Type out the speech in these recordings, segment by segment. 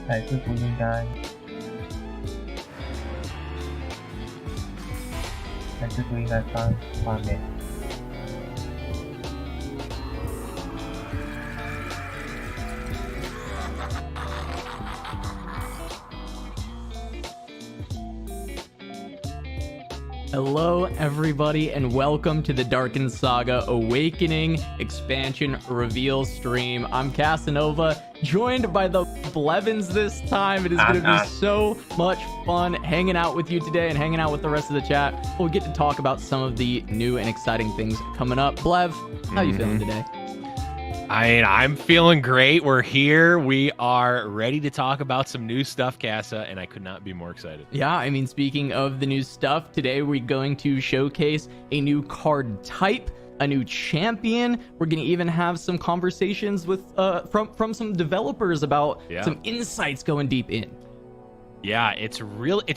还是不应该？还是不应该放画面？ Hello everybody and welcome to the Darkened Saga Awakening expansion reveal stream. I'm Casanova, joined by the Blevins this time. It is going to be so much fun hanging out with you today and hanging out with the rest of the chat. We'll get to talk about some of the new and exciting things coming up. Blev, how you feeling today? I'm feeling great. We're here. We are ready to talk about some new stuff, Casa, and I could not be more excited. Yeah, I mean, speaking of the new stuff, today we're going to showcase a new card type, a new champion. We're going to even have some conversations with from some developers about some insights going deep in. Yeah, it's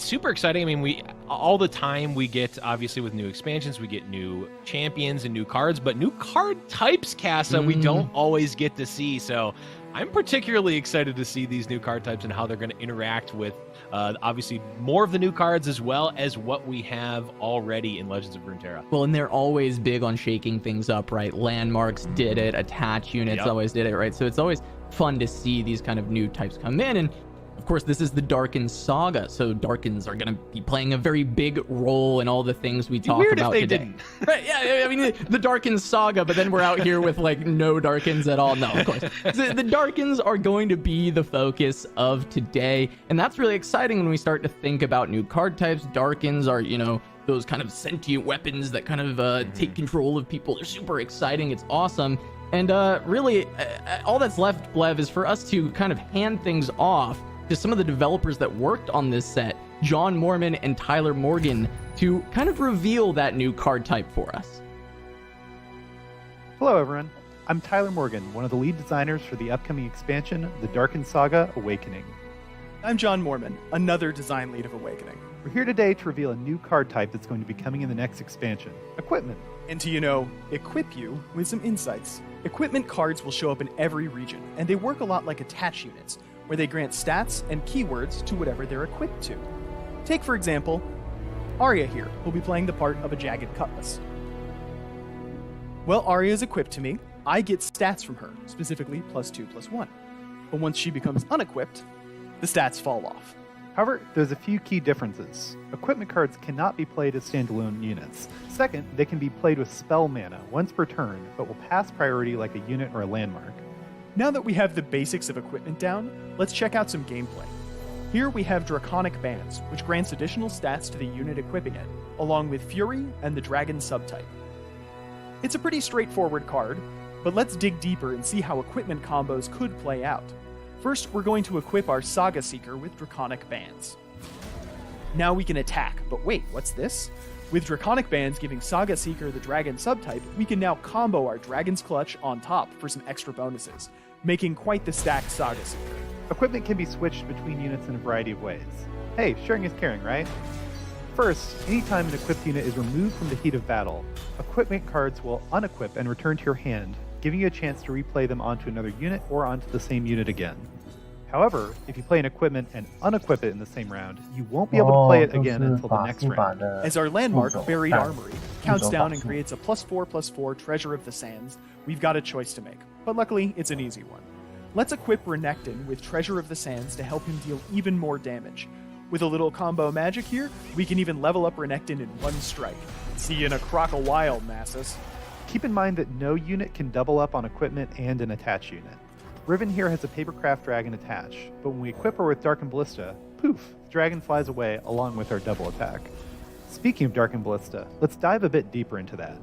super exciting. I mean, we all the time we get, obviously with new expansions, we get new champions and new cards, but new card types, Casa, we don't always get to see. So I'm particularly excited to see these new card types and how they're going to interact with obviously more of the new cards as well as what we have already in Legends of Runeterra. Well, and they're always big on shaking things up, right? Landmarks did it, attach units always did it, right? So it's always fun to see these kind of new types come in. And of course, this is the Darkened Saga, so Darkens are going to be playing a very big role in all the things we talk about today. Right? Yeah, I mean, the Darkened Saga, but then we're out here with like no Darkens at all. No, of course. The Darkens are going to be the focus of today, and that's really exciting when we start to think about new card types. Darkens are, you know, those kind of sentient weapons that kind of take control of people. They're super exciting. It's awesome. And really, all that's left, Blev, is for us to kind of hand things off to some of the developers that worked on this set, John Mormon and Tyler Morgan, to kind of reveal that new card type for us. Hello everyone, I'm Tyler Morgan, one of the lead designers for the upcoming expansion, The Darkened Saga Awakening. I'm John Mormon, another design lead of Awakening. We're here today to reveal a new card type that's going to be coming in the next expansion, Equipment. And to, you know, equip you with some insights. Equipment cards will show up in every region, and they work a lot like attach units, where they grant stats and keywords to whatever they're equipped to. Take, for example, Arya here, who'll be playing the part of a Jagged Cutlass. Well, Arya is equipped to me. I get stats from her, specifically +2/+1. But once she becomes unequipped, the stats fall off. However, there's a few key differences. Equipment cards cannot be played as standalone units. Second, they can be played with spell mana once per turn, but will pass priority like a unit or a landmark. Now that we have the basics of equipment down, let's check out some gameplay. Here we have Draconic Bands, which grants additional stats to the unit equipping it, along with Fury and the Dragon subtype. It's a pretty straightforward card, but let's dig deeper and see how equipment combos could play out. First, we're going to equip our Saga Seeker with Draconic Bands. Now we can attack, but wait, what's this? With Draconic Bands giving Saga Seeker the Dragon subtype, we can now combo our Dragon's Clutch on top for some extra bonuses, making quite the stacked Saga Seeker. Equipment can be switched between units in a variety of ways. Hey, sharing is caring, right? First, anytime an equipped unit is removed from the heat of battle, equipment cards will unequip and return to your hand, giving you a chance to replay them onto another unit or onto the same unit again. However, if you play an equipment and unequip it in the same round, you won't be able to play it again until the next round. As our landmark, Buried Armory, counts down and creates a +4/+4 Treasure of the Sands, we've got a choice to make, but luckily it's an easy one. Let's equip Renekton with Treasure of the Sands to help him deal even more damage. With a little combo magic here, we can even level up Renekton in one strike. See you in a crock a while, Masses. Keep in mind that no unit can double up on equipment and an attach unit. Riven here has a Papercraft Dragon attach, but when we equip her with Darkened Ballista, poof, the dragon flies away along with our double attack. Speaking of Darkened Ballista, let's dive a bit deeper into that.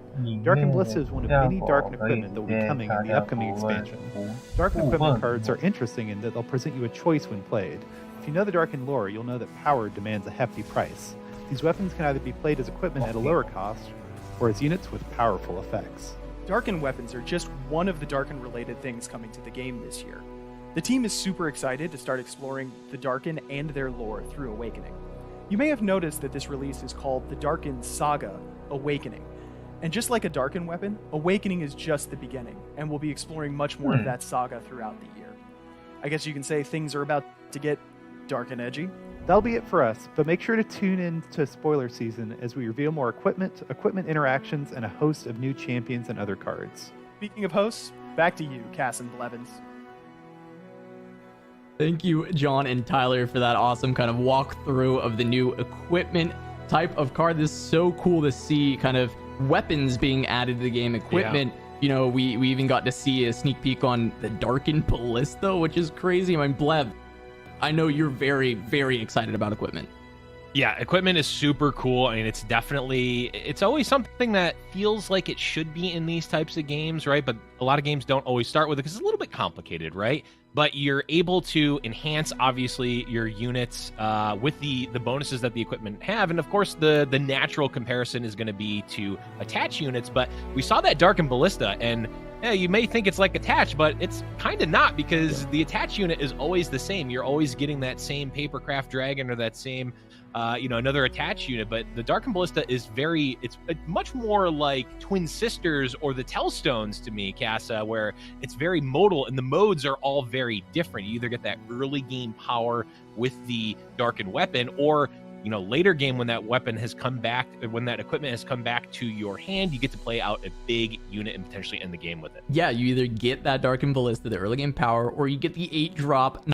Darkened Ballista is one of many Darkened equipment that will be coming in the upcoming expansion. Darkened equipment cards are interesting in that they'll present you a choice when played. If you know the Darkened lore, you'll know that power demands a hefty price. These weapons can either be played as equipment at a lower cost, or as units with powerful effects. Darken weapons are just one of the Darken-related things coming to the game this year. The team is super excited to start exploring the Darken and their lore through Awakening. You may have noticed that this release is called the Darkened Saga Awakening. And just like a Darken weapon, Awakening is just the beginning, and we'll be exploring much more of that saga throughout the year. I guess you can say things are about to get dark and edgy. That'll be it for us, but make sure to tune in to spoiler season as we reveal more equipment interactions, and a host of new champions and other cards. Speaking of hosts, back to you, Cass and Blevins. Thank you, John and Tyler, for that awesome kind of walkthrough of the new equipment type of card. This is so cool to see kind of weapons being added to the game. Equipment, you know, we even got to see a sneak peek on the Darkened Ballista, which is crazy. I mean, Blev, I know you're very, very excited about equipment. Yeah, equipment is super cool. I mean, it's always something that feels like it should be in these types of games, right? But a lot of games don't always start with it because it's a little bit complicated, right? But you're able to enhance, obviously, your units with the bonuses that the equipment have. And of course, the natural comparison is going to be to attach units. But we saw that Darkened Ballista, and yeah, you may think it's like attached, but it's kind of not, because the attached unit is always the same. You're always getting that same Papercraft Dragon or that same another attached unit. But the Darkened Ballista is it's much more like Twin Sisters or the Tellstones to me, Casa, where it's very modal, and the modes are all very different. You either get that early game power with the Darkened Weapon, or later game when that weapon has come back, when that equipment has come back to your hand, you get to play out a big unit and potentially end the game with it. Yeah, you either get that Darkened Ballista, the early game power, or you get the 8-drop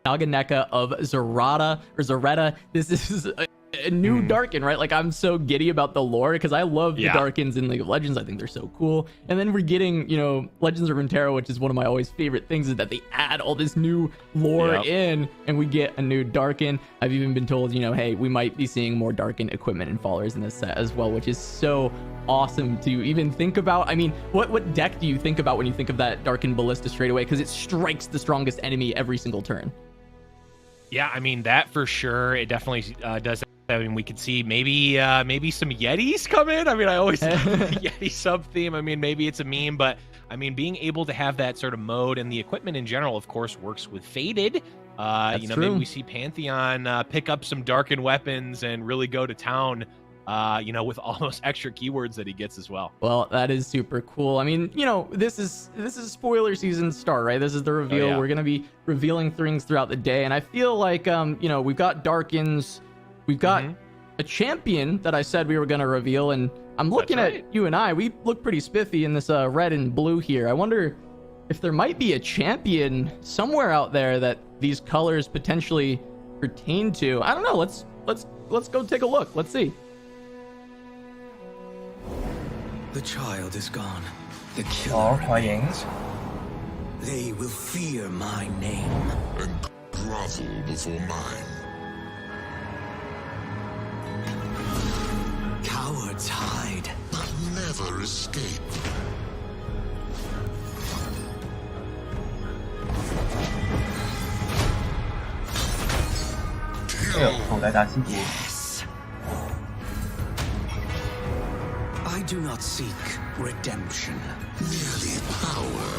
Naganeka of Zareta. This is a new Darkin, right? Like, I'm so giddy about the lore because I love the Darkins in League of Legends. I think they're so cool. And then we're getting, Legends of Runeterra, which is one of my always favorite things, is that they add all this new lore in, and we get a new Darkin. I've even been told, hey, we might be seeing more Darkin equipment and followers in this set as well, which is so awesome to even think about. I mean, what deck do you think about when you think of that Darkened Ballista straight away? Because it strikes the strongest enemy every single turn. Yeah, I mean, that for sure. It definitely does. I mean, we could see maybe some Yetis come in. I mean, I always Yeti sub theme. I mean, maybe it's a meme, but I mean, being able to have that sort of mode, and the equipment in general, of course, works with Faded. True. Maybe we see Pantheon pick up some Darkened weapons and really go to town. With all those extra keywords that he gets as well. Well, that is super cool. I mean, this is spoiler season start, right? This is the reveal. Oh, yeah. We're gonna be revealing things throughout the day, and I feel like we've got Darkins, we've got a champion that I said we were gonna reveal, and I'm looking at you and I. We look pretty spiffy in this red and blue here. I wonder if there might be a champion somewhere out there that these colors potentially pertain to. I don't know. Let's go take a look. Let's see. The child is gone. The killer remains. They will fear my name and grovel before mine. Cowards hide, but never escape. Yes. I do not seek redemption. Merely power.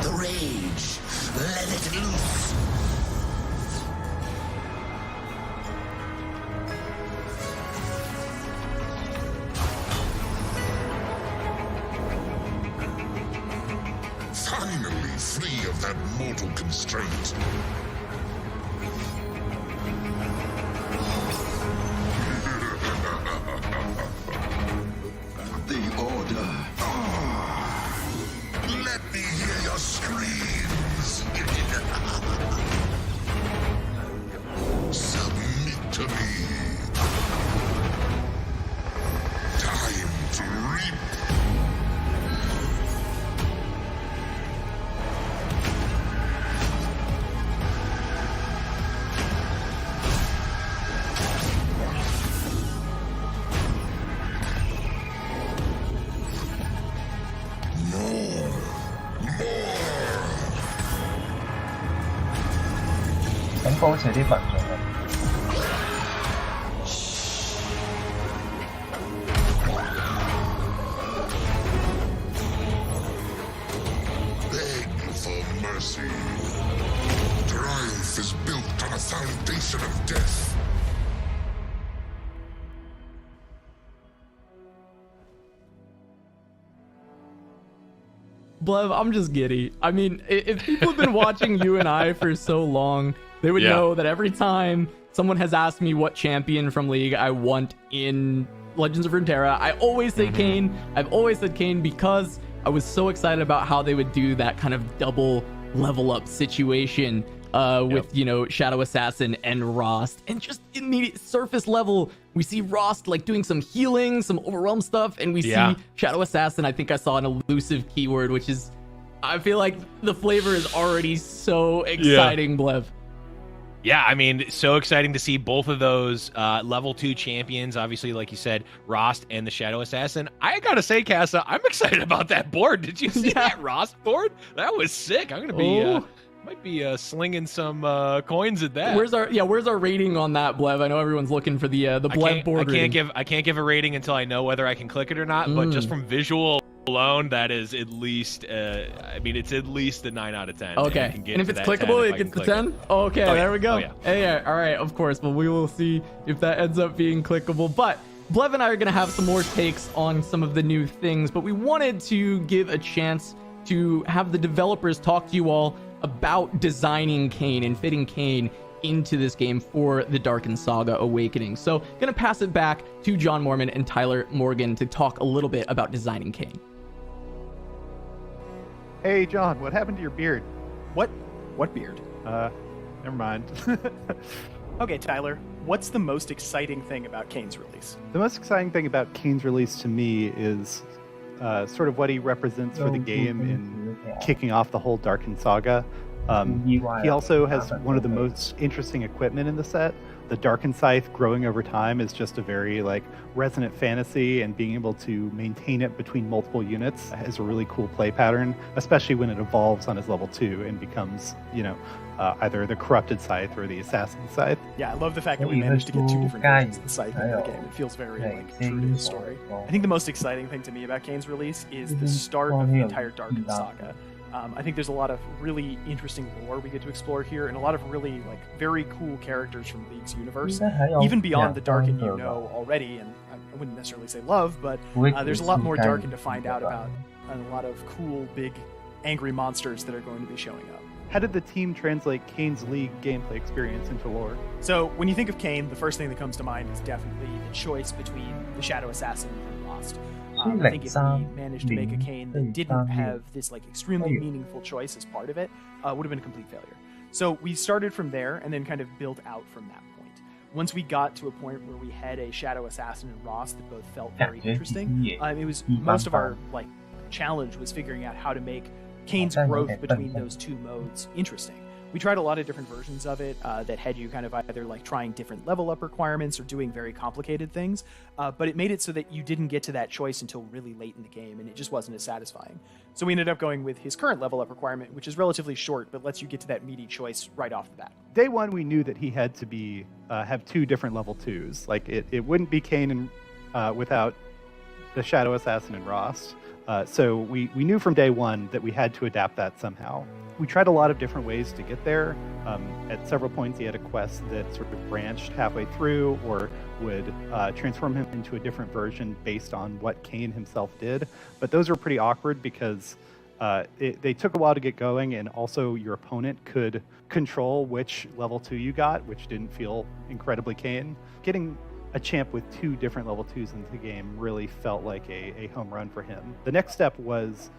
The rage. Let it loose. Finally free of that mortal constraint. The order. Let me hear your screams. Submit to me. Time to reap. Beg for mercy. Triumph is built on a foundation of death. Blev, I'm just giddy. I mean, if people have been watching you and I for so long, they would know that every time someone has asked me what champion from League I want in Legends of Runeterra, I always say Kayn. I've always said Kayn because I was so excited about how they would do that kind of double level up situation with, you know, Shadow Assassin and Rost. And just immediate surface level, we see Rost like doing some healing, some overwhelm stuff, and we see Shadow Assassin. I think I saw an elusive keyword, which is, I feel like the flavor is already so exciting, Blev. Yeah, I mean, so exciting to see both of those level 2 champions. Obviously, like you said, Rost and the Shadow Assassin. I gotta say, Casa, I'm excited about that board. Did you see that Rost board? That was sick. I'm gonna be might be slinging some coins at that. Where's our rating on that, Blev? I know everyone's looking for the Blev board. I can't give a rating until I know whether I can click it or not. But just from visual alone, that is at least I mean, it's at least a 9 out of 10. Okay, and if it's clickable, it gets the 10. Okay, there we go. Yeah, all right, of course. Well, we will see if that ends up being clickable. But Blev and I are gonna have some more takes on some of the new things, but we wanted to give a chance to have the developers talk to you all about designing Kayn and fitting Kayn into this game for the Darkened Saga Awakening. So gonna pass it back to John Mormon and Tyler Morgan to talk a little bit about designing Kayn. Hey, John, what happened to your beard? What beard? Never mind. Okay, Tyler, what's the most exciting thing about Kayn's release? The most exciting thing about Kayn's release to me is sort of what he represents for the game in kicking off the whole Darkened Saga. He also has one of the most interesting equipment in the set. The Darkened Scythe growing over time is just a very like resonant fantasy, and being able to maintain it between multiple units is a really cool play pattern, especially when it evolves on his level 2 and becomes, you know, either the Corrupted Scythe or the Assassin Scythe. Yeah, I love the fact that we managed to get 2 different versions of the Scythe in the game. It feels very like true to his story. I think the most exciting thing to me about Kayn's release is the start of the entire Darkened Saga. I think there's a lot of really interesting lore we get to explore here, and a lot of really like very cool characters from League's universe, even beyond the Darken you know already, and I wouldn't necessarily say love, but there's a lot more Darken to find out about, and a lot of cool, big, angry monsters that are going to be showing up. How did the team translate Kayn's League gameplay experience into lore? So when you think of Kayn, the first thing that comes to mind is definitely the choice between the Shadow Assassin and Rost. I think if we managed to make a Kayn that didn't have this like extremely meaningful choice as part of it, would have been a complete failure. So we started from there and then kind of built out from that point. Once we got to a point where we had a Shadow Assassin and Rost that both felt very interesting, it was most of our like challenge was figuring out how to make Kayn's growth between those 2 modes interesting. We tried a lot of different versions of it that had you kind of either like trying different level up requirements or doing very complicated things, but it made it so that you didn't get to that choice until really late in the game, and it just wasn't as satisfying. So we ended up going with his current level up requirement, which is relatively short, but lets you get to that meaty choice right off the bat. Day 1, we knew that he had to be have 2 different level 2s. Like it wouldn't be Kayn without the Shadow Assassin and Rost. So we knew from day 1 that we had to adapt that somehow. We tried a lot of different ways to get there. At several points, he had a quest that sort of branched halfway through or would transform him into a different version based on what Kayn himself did. But those were pretty awkward because they took a while to get going, and also your opponent could control which level 2 you got, which didn't feel incredibly Kayn. Getting a champ with 2 different level 2s into the game really felt like a home run for him. The next step was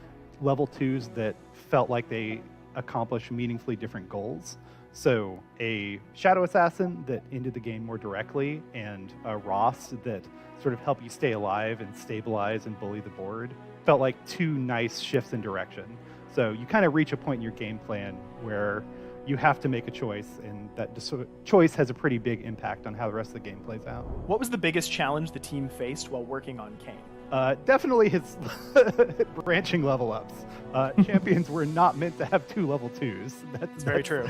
level 2s that felt like they accomplish meaningfully different goals. So a Shadow Assassin that ended the game more directly, and a Rost that sort of help you stay alive and stabilize and bully the board felt like 2 nice shifts in direction. So you kind of reach a point in your game plan where you have to make a choice, and that choice has a pretty big impact on how the rest of the game plays out. What was the biggest challenge the team faced while working on Kayn? Definitely his branching level ups. Champions were not meant to have 2 level 2s. That's very true.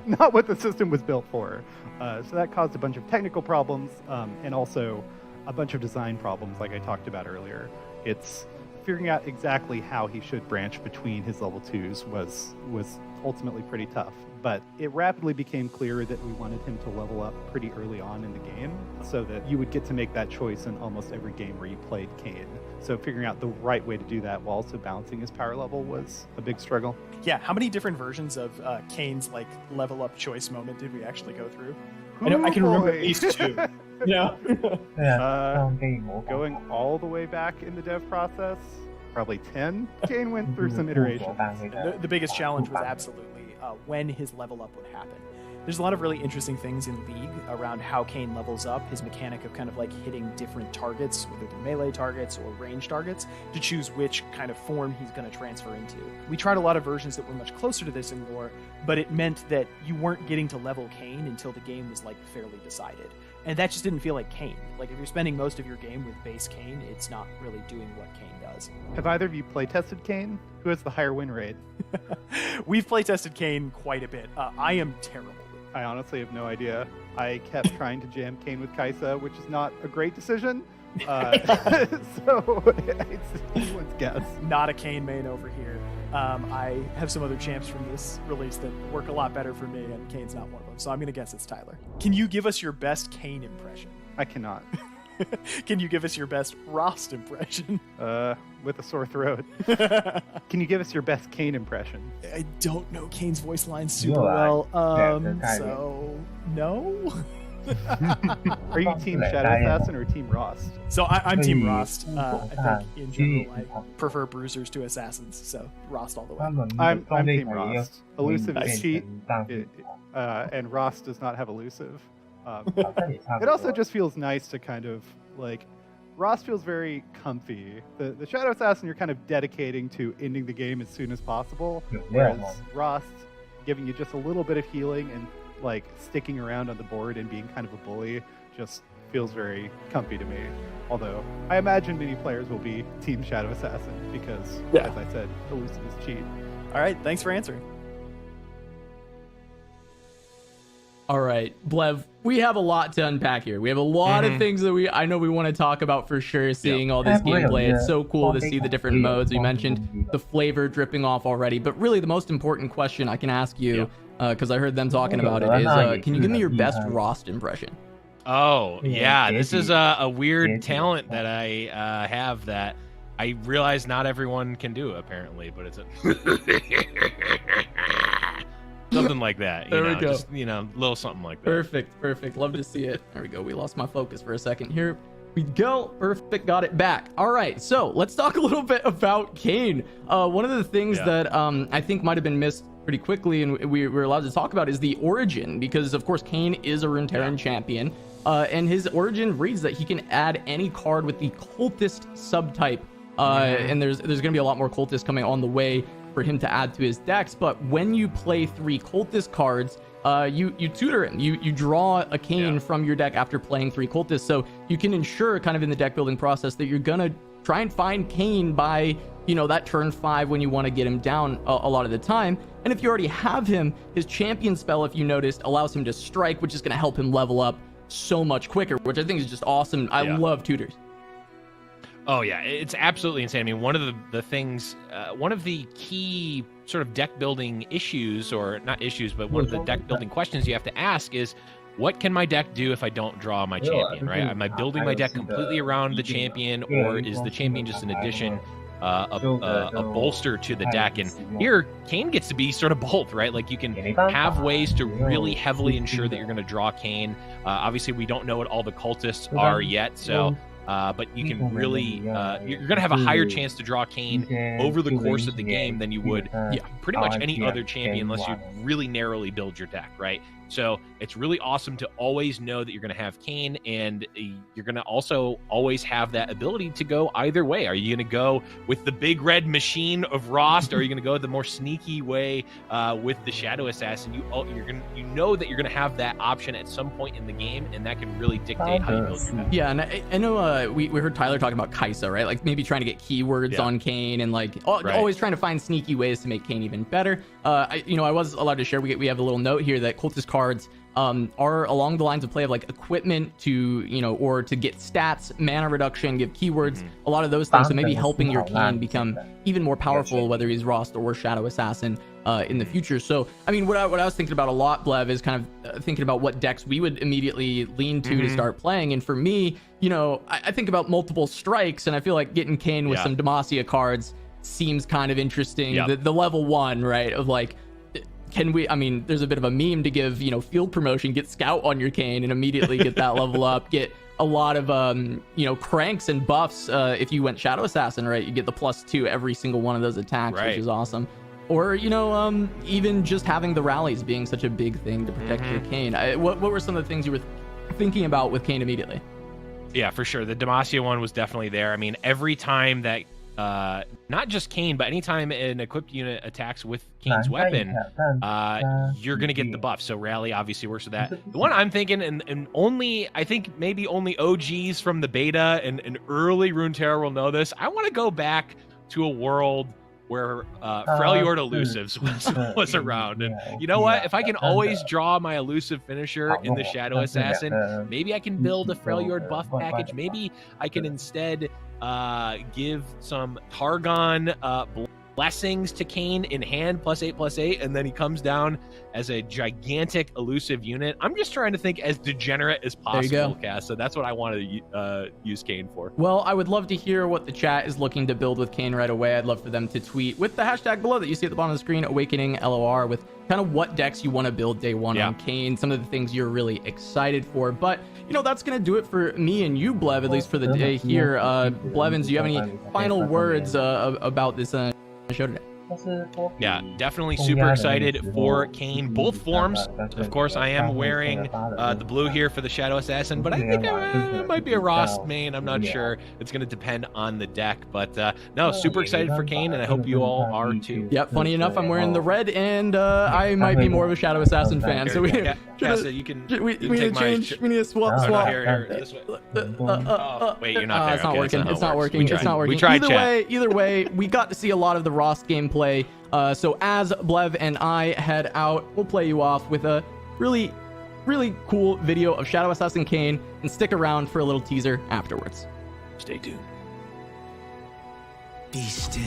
Not what the system was built for. So that caused a bunch of technical problems and also a bunch of design problems like I talked about earlier. It's figuring out exactly how he should branch between his level 2s was ultimately pretty tough. But it rapidly became clear that we wanted him to level up pretty early on in the game so that you would get to make that choice in almost every game where you played Kayn. So figuring out the right way to do that while also balancing his power level was a big struggle. Yeah, how many different versions of Kayn's like level up choice moment did we actually go through? I know I can remember at least 2. Yeah. Going all the way back in the dev process, probably 10. Kayn went through some iterations. The biggest challenge was absolutely when his level up would happen. There's a lot of really interesting things in League around how Kayn levels up, his mechanic of kind of like hitting different targets, whether they're melee targets or range targets, to choose which kind of form he's going to transfer into. We tried a lot of versions that were much closer to this in lore, but it meant that you weren't getting to level Kayn until the game was like fairly decided. And that just didn't feel like Kayn. Like if you're spending most of your game with base Kayn, it's not really doing what Kayn does. Have either of you playtested Kayn? Who has the higher win rate? We've playtested Kayn quite a bit. I am terrible. I honestly have no idea. I kept trying to jam Kayn with Kai'Sa, which is not a great decision. So it's anyone's guess. Not a Kayn main over here. I have some other champs from this release that work a lot better for me, and Kayn's not one of them. So I'm going to guess it's Tyler. Can you give us your best Kayn impression? I cannot. Can you give us your best Rost impression? With a sore throat. Can you give us your best Kayn impression? I don't know Kayn's voice line super well. So no. Are you Team Shadow Assassin or Team Rost? So I'm Team Rost. I think in general I prefer bruisers to assassins, so Rost all the way. I'm Team Rost. Elusive is cheat, and Rost does not have elusive. It also just feels nice to kind of like Rost feels very comfy. The Shadow Assassin you're kind of dedicating to ending the game as soon as possible, whereas Rost giving you just a little bit of healing and like sticking around on the board and being kind of a bully just feels very comfy to me. Although I imagine many players will be Team Shadow Assassin because, as I said, elusive is cheat. All right, thanks for answering. All right, Blev, we have a lot to unpack here. We have a lot of things that I know we want to talk about for sure, seeing all this gameplay. It's so cool to see the different modes. We mentioned the flavor dripping off already, but really the most important question I can ask you, because I heard them talking about it, is can you give me your best Rost impression? Oh, yeah. This is a weird talent that I have that I realize not everyone can do, apparently, but it's a... Something like that. There we go. Just, a little something like that. Perfect. Love to see it. There we go. We lost my focus for a second. Here we go. Perfect. Got it back. All right. So let's talk a little bit about Kayn. One of the things that I think might have been missed pretty quickly and we were allowed to talk about is the origin, because of course Kayn is a Runeterran champion, and his origin reads that he can add any card with the cultist subtype, and there's going to be a lot more cultists coming on the way for him to add to his decks. But when you play 3 cultist cards, you tutor him. You draw a Kayn from your deck after playing 3 cultists, so you can ensure kind of in the deck building process that you're gonna try and find Kayn by that turn 5 when you want to get him down a lot of the time. And if you already have him, his champion spell, if you noticed, allows him to strike, which is going to help him level up so much quicker, which I think is just awesome. I love tutors. Oh yeah, it's absolutely insane. I mean, one of the things, one of the key sort of deck building issues, or not issues, but one of the deck building questions you have to ask is, what can my deck do if I don't draw my champion, right? Am I building my deck completely around the champion, or is the champion just an addition, a bolster to the deck? And here, Kayn gets to be sort of both, right? Like you can have ways to really heavily ensure that you're going to draw Kayn. Obviously, we don't know what all the cultists are yet, so... but you can really, you're going to have a higher chance to draw Kayn over the course of the game than you would pretty much any other champion, unless you really narrowly build your deck, right? So it's really awesome to always know that you're going to have Kayn, and you're going to also always have that ability to go either way. Are you going to go with the big red machine of Rost, or are you going to go the more sneaky way with the Shadow Assassin? You know that you're going to have that option at some point in the game, and that can really dictate how you build your deck. Yeah, and I know we heard Tyler talking about Kai'Sa, right? Like maybe trying to get keywords on Kayn, and like always trying to find sneaky ways to make Kayn even better. I was allowed to share. We have a little note here that cultist cards are along the lines of play of like equipment to, you know, or to get stats, mana reduction, give keywords, a lot of those things. So maybe helping your Kayn become even more powerful, whether he's Rost or Shadow Assassin in the future. So, I mean, what I was thinking about a lot, Blev, is kind of thinking about what decks we would immediately lean to start playing. And for me, you know, I think about multiple strikes, and I feel like getting Kayn with some Demacia cards seems kind of interesting. The level 1, right, of like, can we, I mean, there's a bit of a meme to give, you know, field promotion, get Scout on your Kayn and immediately get that level up, get a lot of, you know, cranks and buffs. If you went Shadow Assassin, right, you get the +2 every single one of those attacks, which is awesome. Or, you know, even just having the rallies being such a big thing to protect your Kayn. What were some of the things you were thinking about with Kayn immediately? Yeah, for sure. The Demacia one was definitely there. I mean, every time that not just Kayn, but anytime an equipped unit attacks with Kayn's weapon, you're going to get the buff. So Rally obviously works with that. The one I'm thinking, and only, I think maybe only OGs from the beta and early Runeterra will know this. I want to go back to a world where Freljord Elusives was around. And you know what? If I can always draw my elusive finisher in the Shadow Assassin, maybe I can build a Freljord buff package. Maybe I can instead give some Targon blessings to Kayn in hand, +8/+8, and then he comes down as a gigantic elusive unit. I'm just trying to think as degenerate as possible, Cass. So that's what I want to use Kayn for. Well, I would love to hear what the chat is looking to build with Kayn right away. I'd love for them to tweet with the hashtag below that you see at the bottom of the screen, Awakening LOR, with kind of what decks you want to build day one on Kayn, some of the things you're really excited for. But, you know, that's going to do it for me and you, Blev, at least for the day here. Blevins, do you have any final words about this show today? Yeah, definitely super excited for Kayn. Both forms. Of course, I am wearing the blue here for the Shadow Assassin, but I think I might be a Rost main. I'm not sure. It's going to depend on the deck. But no, super excited for Kayn, and I hope you all are too. Yep, funny enough, I'm wearing the red, and I might be more of a Shadow Assassin fan. So we need to change. We need to swap. Here, this way. Wait, you're not there. It's not working. It's not working. It's not working. We tried. Either way, we got to see a lot of the Rost gameplay. So as Blev and I head out, we'll play you off with a really, really cool video of Shadow Assassin Kayn, and stick around for a little teaser afterwards. Stay tuned. Be still.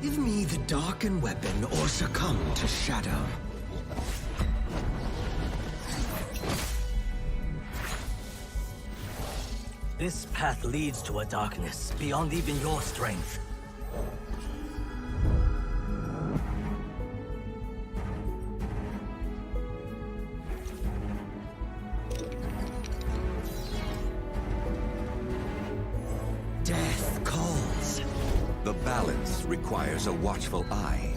Give me the darkened weapon or succumb to shadow. This path leads to a darkness beyond even your strength. Death calls. The balance requires a watchful eye.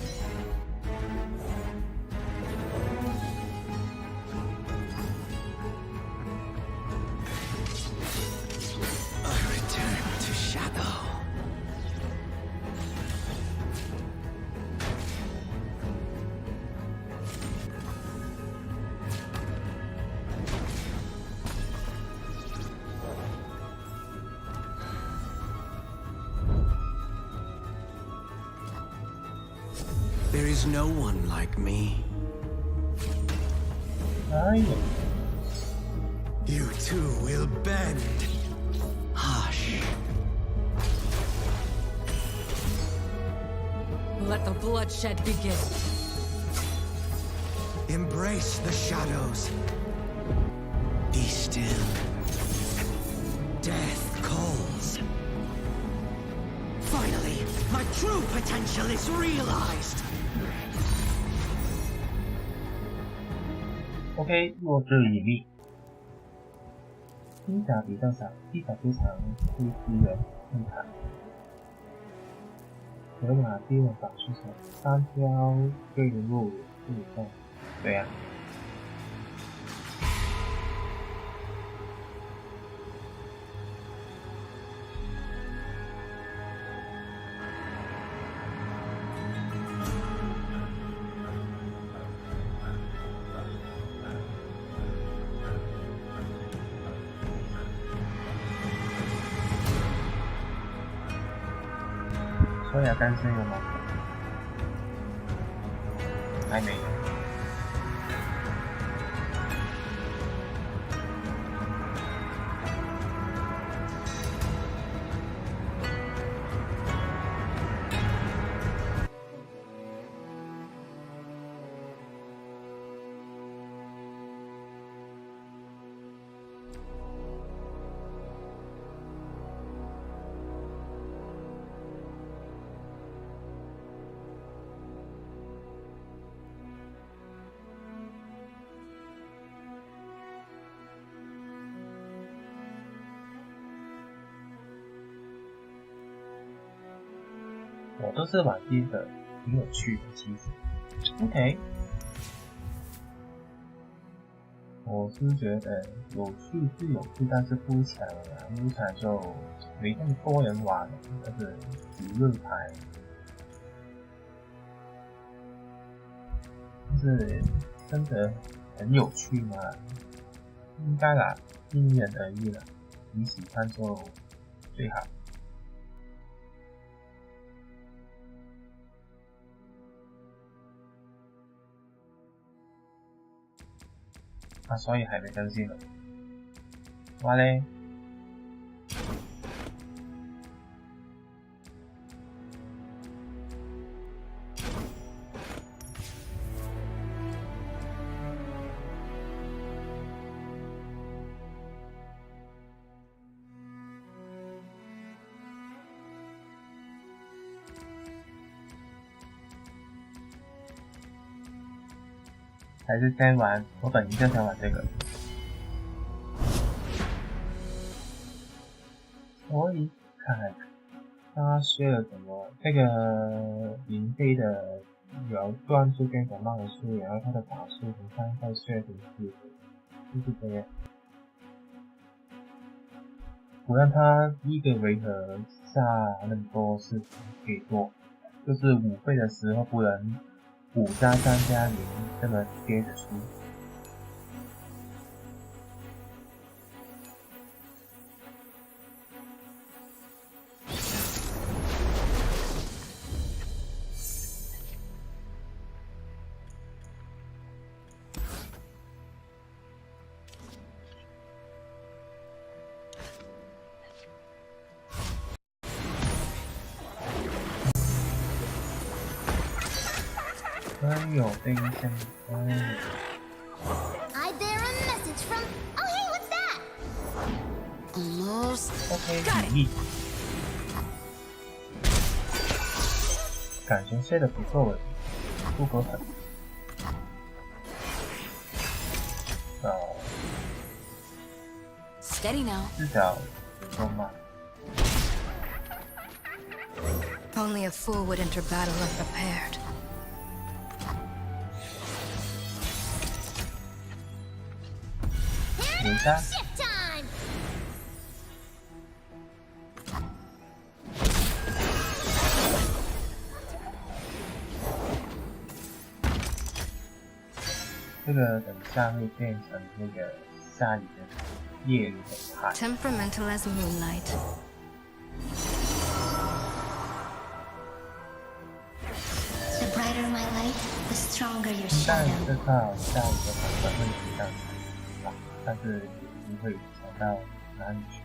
There is no one like me. You too will bend. Hush. Let the bloodshed begin. Embrace the shadows. Be still. Death calls. Finally, my true potential is realized. OK， 弱智引力。披甲比较少，披甲出场会支援更卡。河马第二法师手3挑对人物5动，对呀。刷牙单身有吗？还没。我都是玩第一个，挺有趣的，其实。OK， 我是觉得有趣是有趣，但是不强啊，不强就没那么多人玩，但是只日牌，但是真的很有趣吗？应该啦，因人而异啦，你喜欢就最好。所以还没更新了。哇嘞！还是先玩，我本身就想玩这个。所以看他学了什么？这个银飞的有段数跟感冒的数，然后他的法术很像在学点数，就是这样。不让他一个回合下那么多事情可以做，就是5费的时候不能5+3+0这么接着出。哎呦，这一下，I bear a message from. Oh, hey, what's that? Almost. OK， 比例，感觉写的不错诶，不够狠。Steady now. 至少不够慢。Only a fool would enter battle unprepared. 等一下。这个等一下会变成那个下雨的夜里的海。Temperamental as moonlight. The brighter my light, the stronger your 应该 shadow. 这套下雨的版本会提上去，但是也不会影响到哪里去。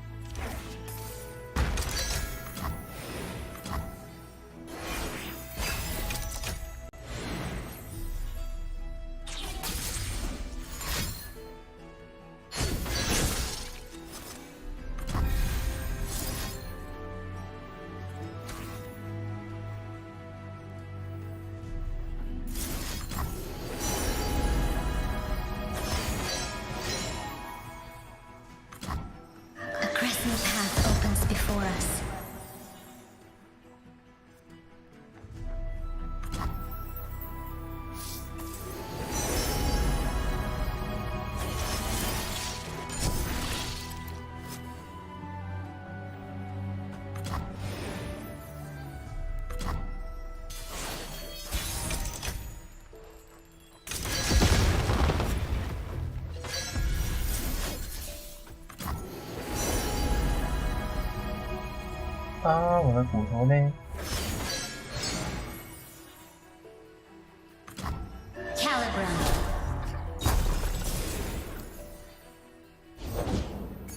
啊，我的骨头呢？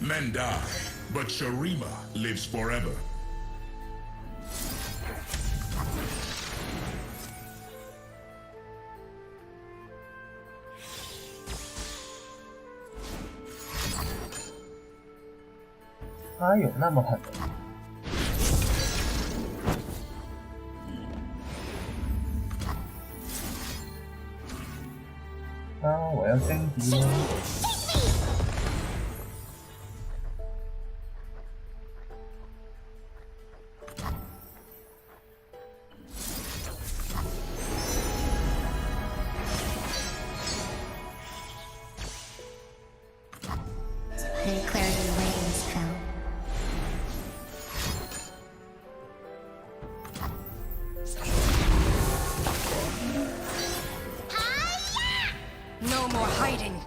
Men die, but Shurima lives forever.他有那么狠？我要升级了。No more hiding.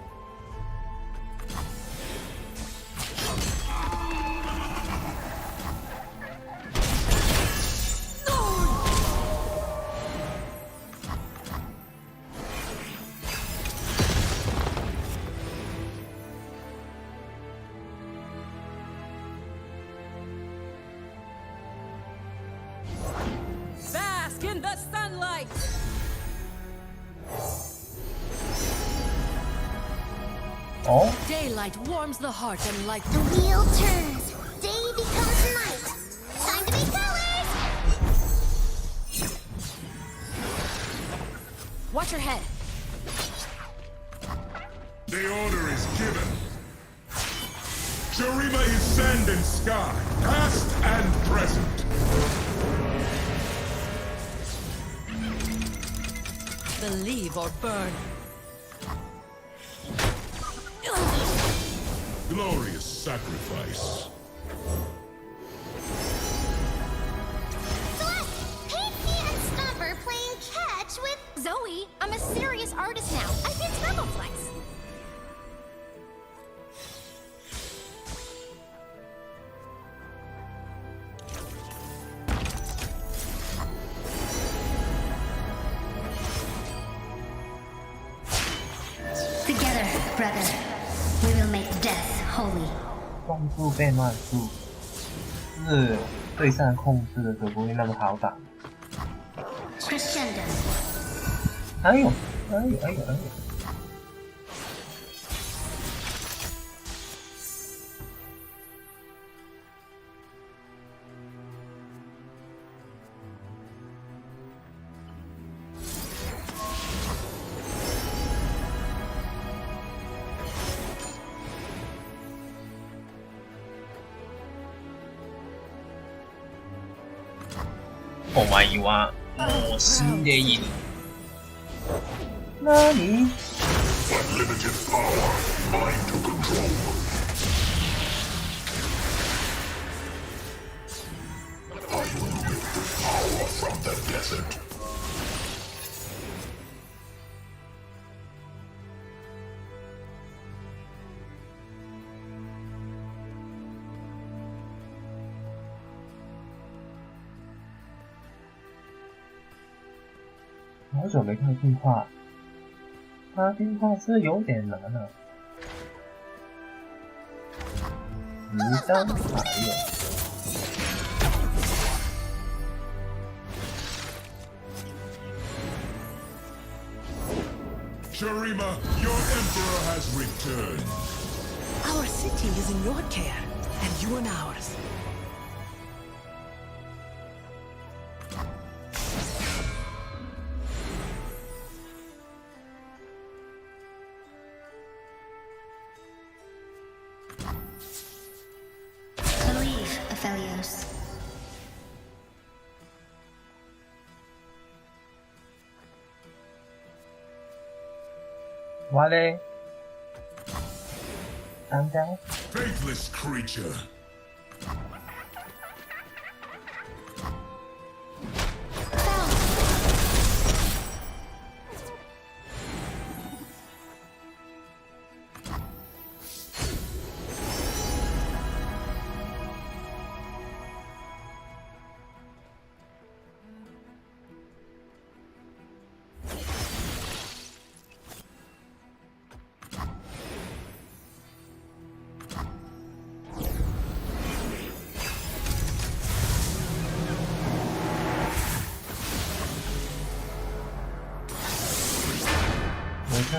Bask in the sunlight. Oh? Daylight warms the heart and light. The wheel turns. Day becomes night. Time to be colors! Watch your head. The order is given. Shurima is sand and sky, past and present. Believe or burn. Glorious sacrifice. Celeste, paint me and Stomper playing catch with Zoe. I'm a serious artist now. I did Rebel Flex. Together, brother, we will make death holy. 光速变慢速，是对上控制的时候不会那么好打。Crescendo. 哎呦！お前はもう死んでいる。何？ Unlimited power, mine to control. I will lift the power from the desert. .好久没看进化，他进化是有点难啊。鱼张还有。Shurima, your emperor has returned. Our city is in your care, and you in ours. Believe, Aphelios. Wale. And Faithless creature.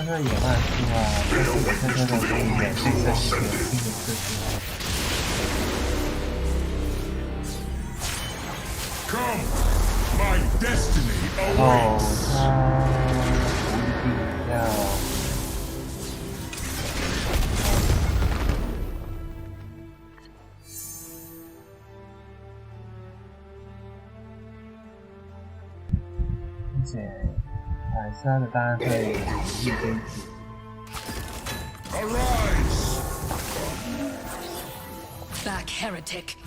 这个野蛮书啊，这是我现在的可以免费升级有新的事情。Come, my destiny awaits. 哦，他一定要。而且海沙的当然会努力争取。Back, heretic.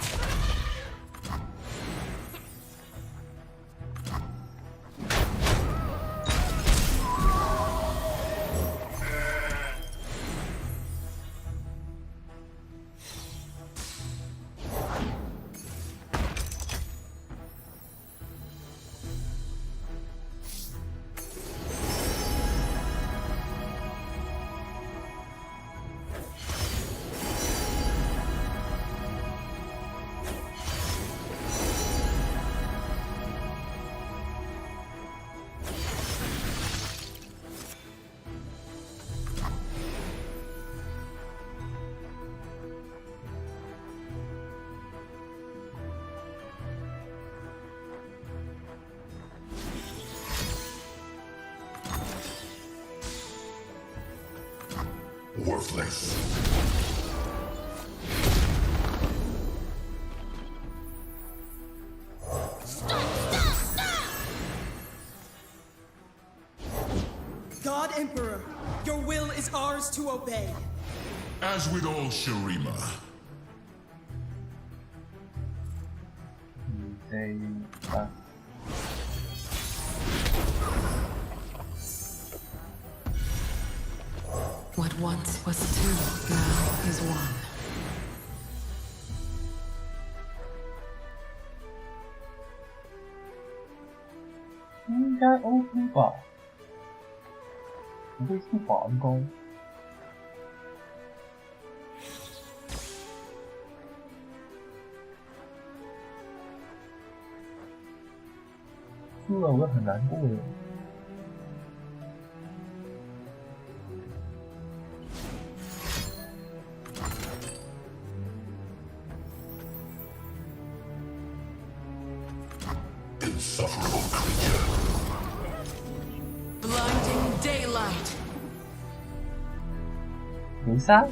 Worthless. God Emperor, your will is ours to obey. As with all Shurima. What once was two, now is one. 应该 OK 吧？不会出反攻。输了我很难过耶。Insufferable creature. Blinding daylight. 零三？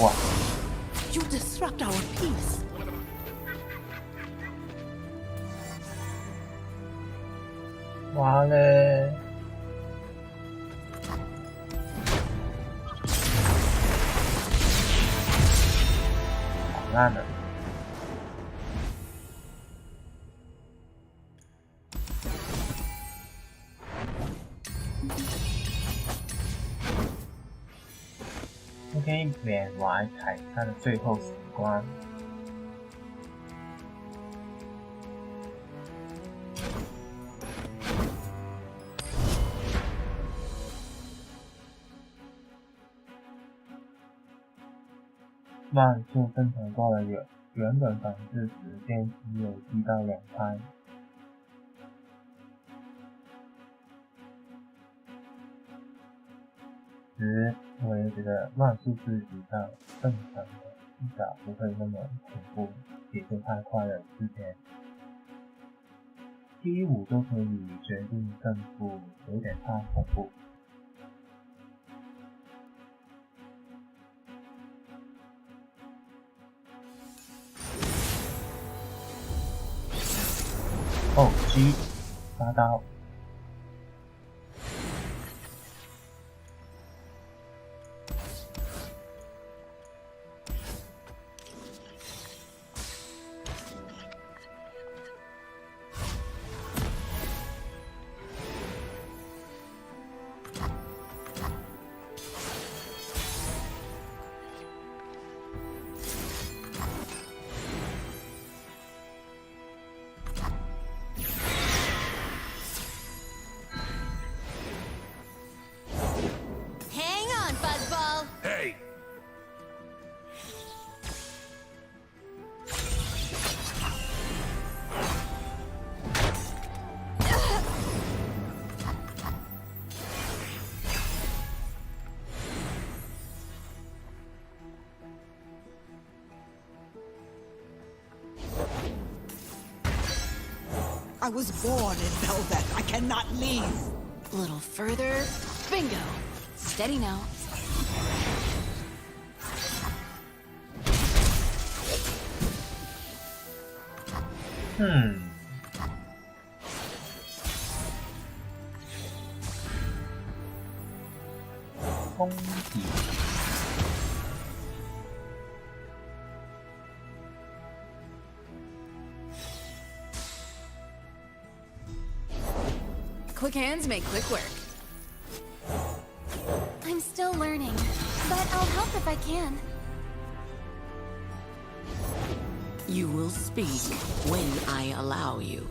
哇！ You disrupt our peace. 哇嘞！好烂的。OK， 缅怀凯撒的最后时光。慢速正常过了原本反制时间只有1到2拍。我也觉得慢速是比较正常的，至少不会那么恐怖，节奏太快了。之前T5就可以决定胜负，有点太恐怖。哦 ，G 8刀。I was born in Velvet. I cannot leave. A little further. Bingo. Steady now. Quick hands make quick work. I'm still learning, but I'll help if I can. You will speak when I allow you.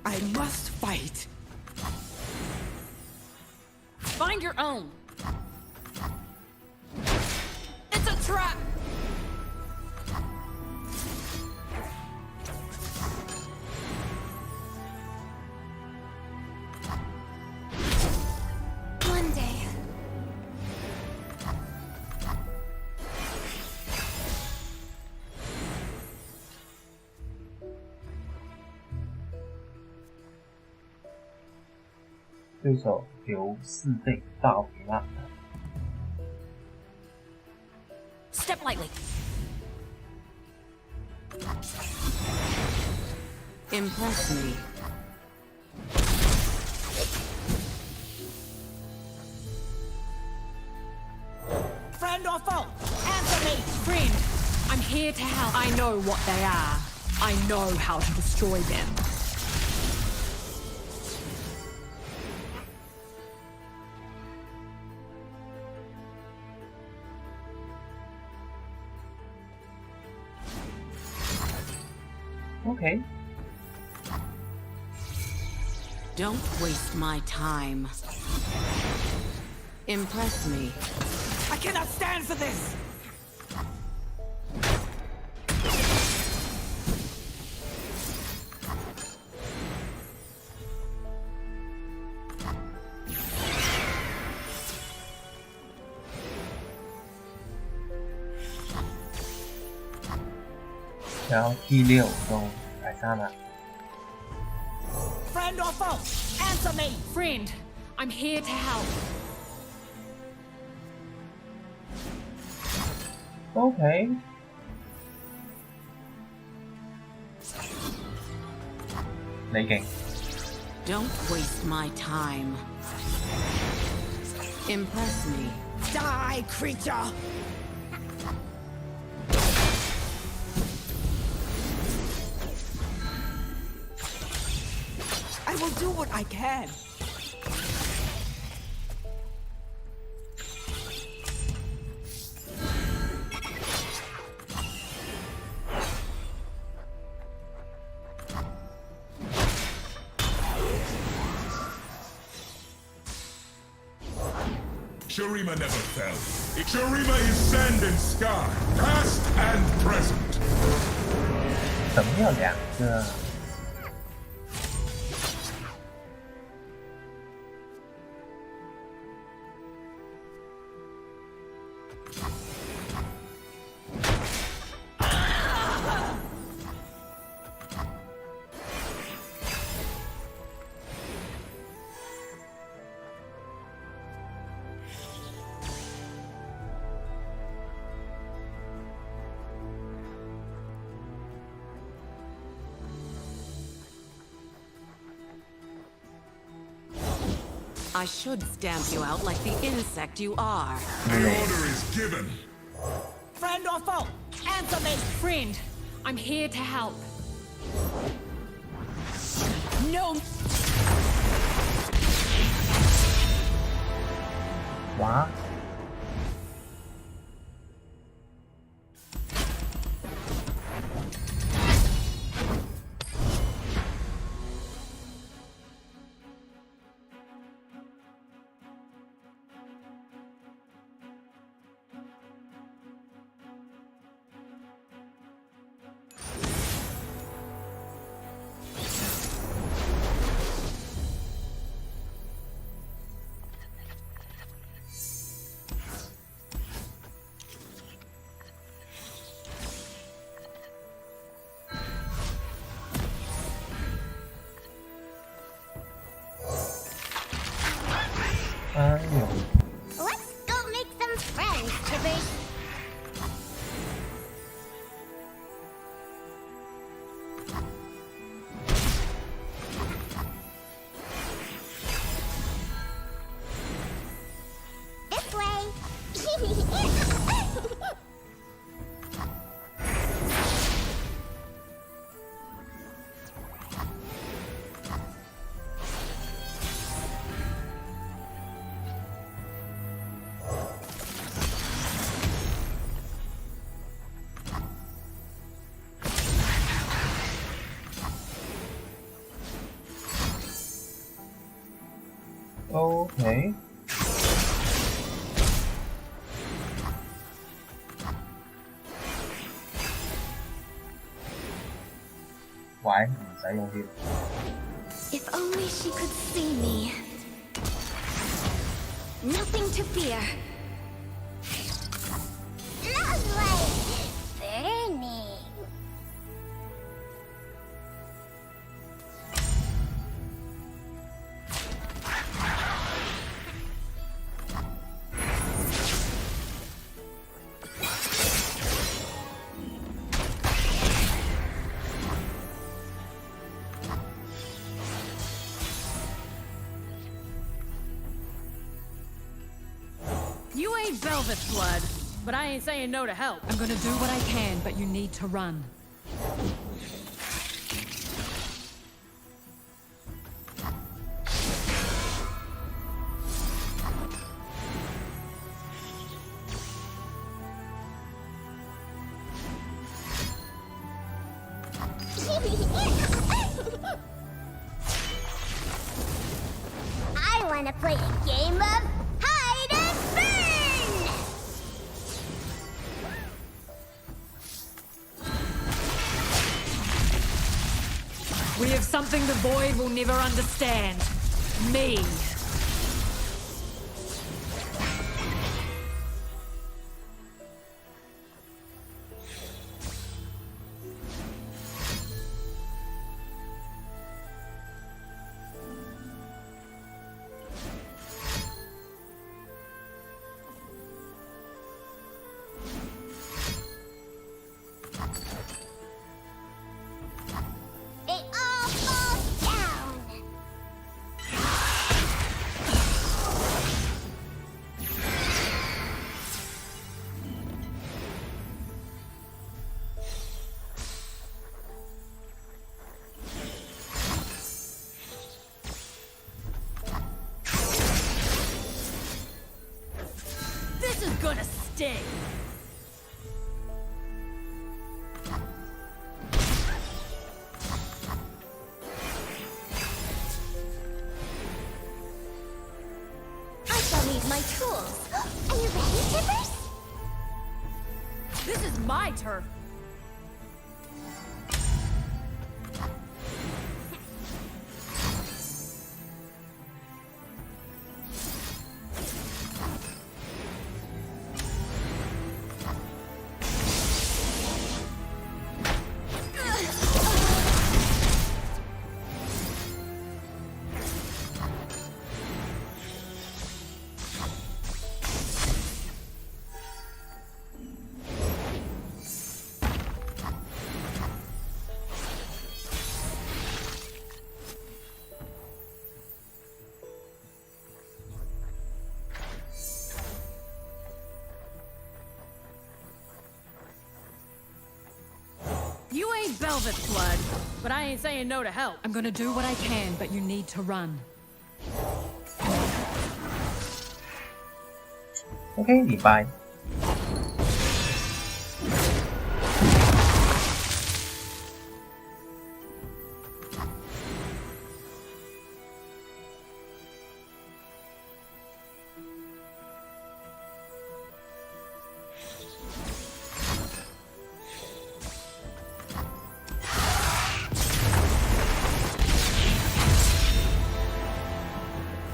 I must fight. Find your own. It's a trap. One day. 对手由4倍大平安。Step lightly. Impress me. Friend or foe? Answer me! Friend, I'm here to help. I know what they are. I know how to destroy them. Okay. Don't waste my time. Impress me. I cannot stand for this!然后T6都改善了。 Friend or foe? Answer me! Friend, I'm here to help. Okay. Legends. Don't waste my time. Impress me. Die, creature! I will do what I can. Shurima never fell. Shurima is sand and sky, past and present. 怎么有两个？ I should stamp you out like the insect you are. The order is given. Friend or foe? Answer me! Friend, I'm here to help. No! Wow. 哎呦。 Let's go make some friends, Chippers. This way. OK。喂，唔使用添。If only she could see me. Nothing to fear. Lovely! Burning. You ain't velvet blood, but I ain't saying no to help. I'm gonna do what I can, but you need to run. I want to play a game of hide and burn! We have something the Void will never understand. Me. It all falls down! This is gonna sting. I shall need my tools. Are you ready, Tippers? This is my turf. You ain't velvet blood, but I ain't saying no to help. I'm gonna do what I can, but you need to run. OK， 礼拜。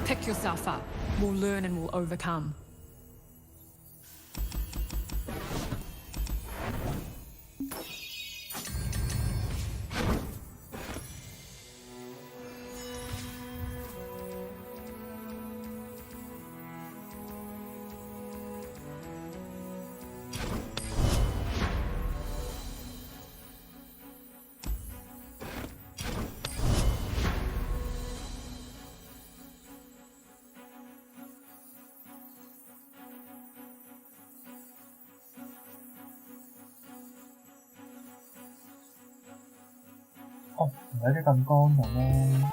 Pick yourself up. We'll learn and we'll overcome. 哦，唔係啲咁乾淨啦。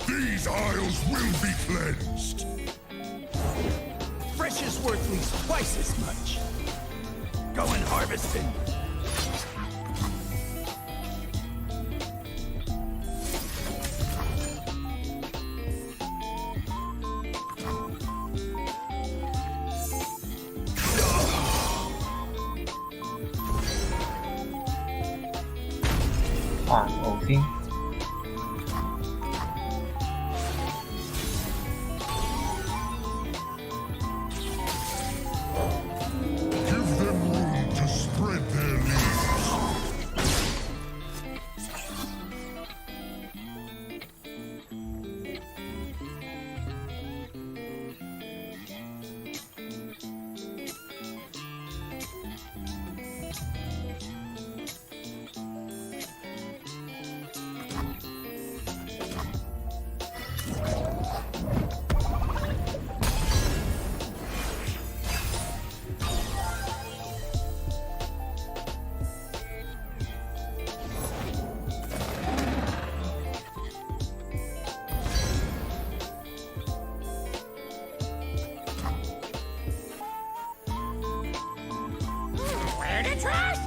These isles will be cleansed. Fresh is worth at least twice as much. Going harvesting. Give them room to spread their leaves. Where to trust?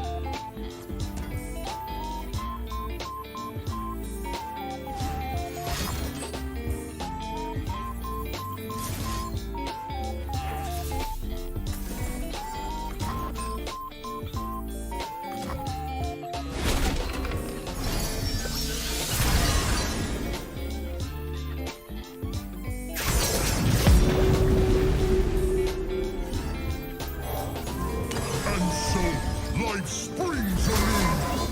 And so, life springs anew.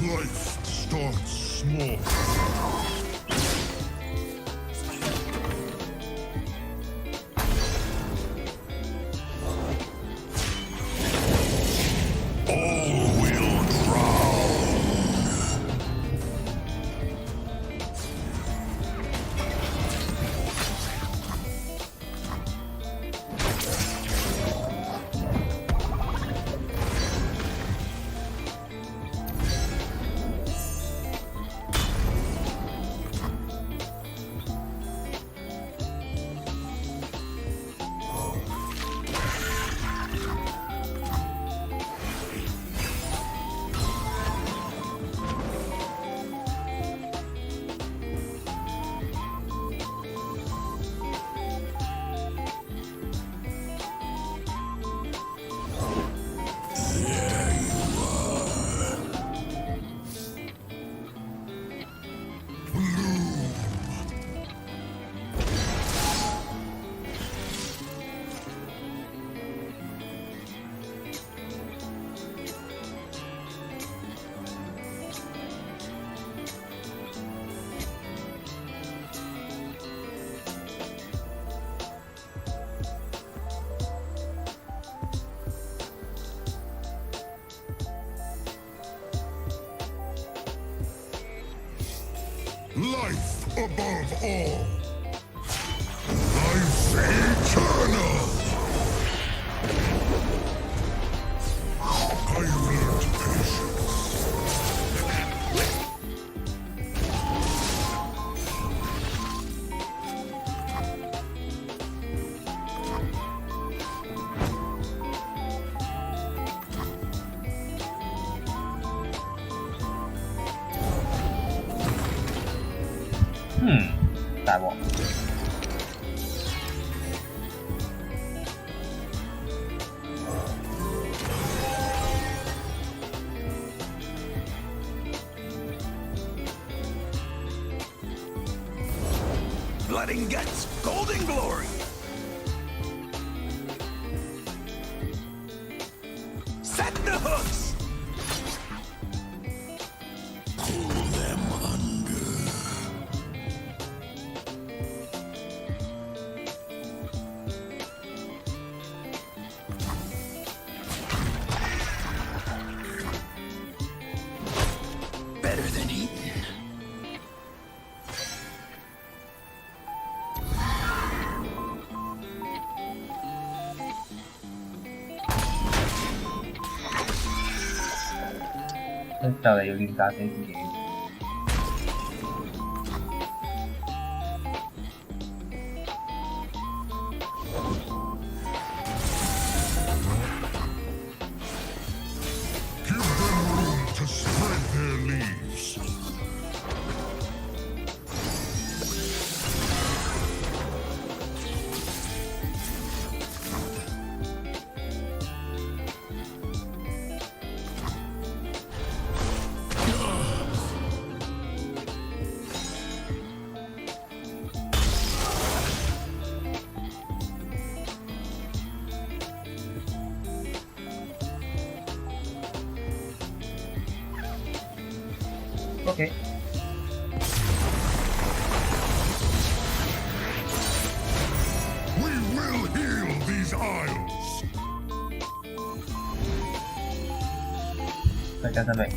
Life starts small. Life above all. Life eternal. I learned patience. That one. Blood and guts, golden glory. Set the hooks. Pull them under. Better than eating.就嚟要亂炸死自己。Give them room to spread their leaves. Okay. We will heal these isles. 再加上没。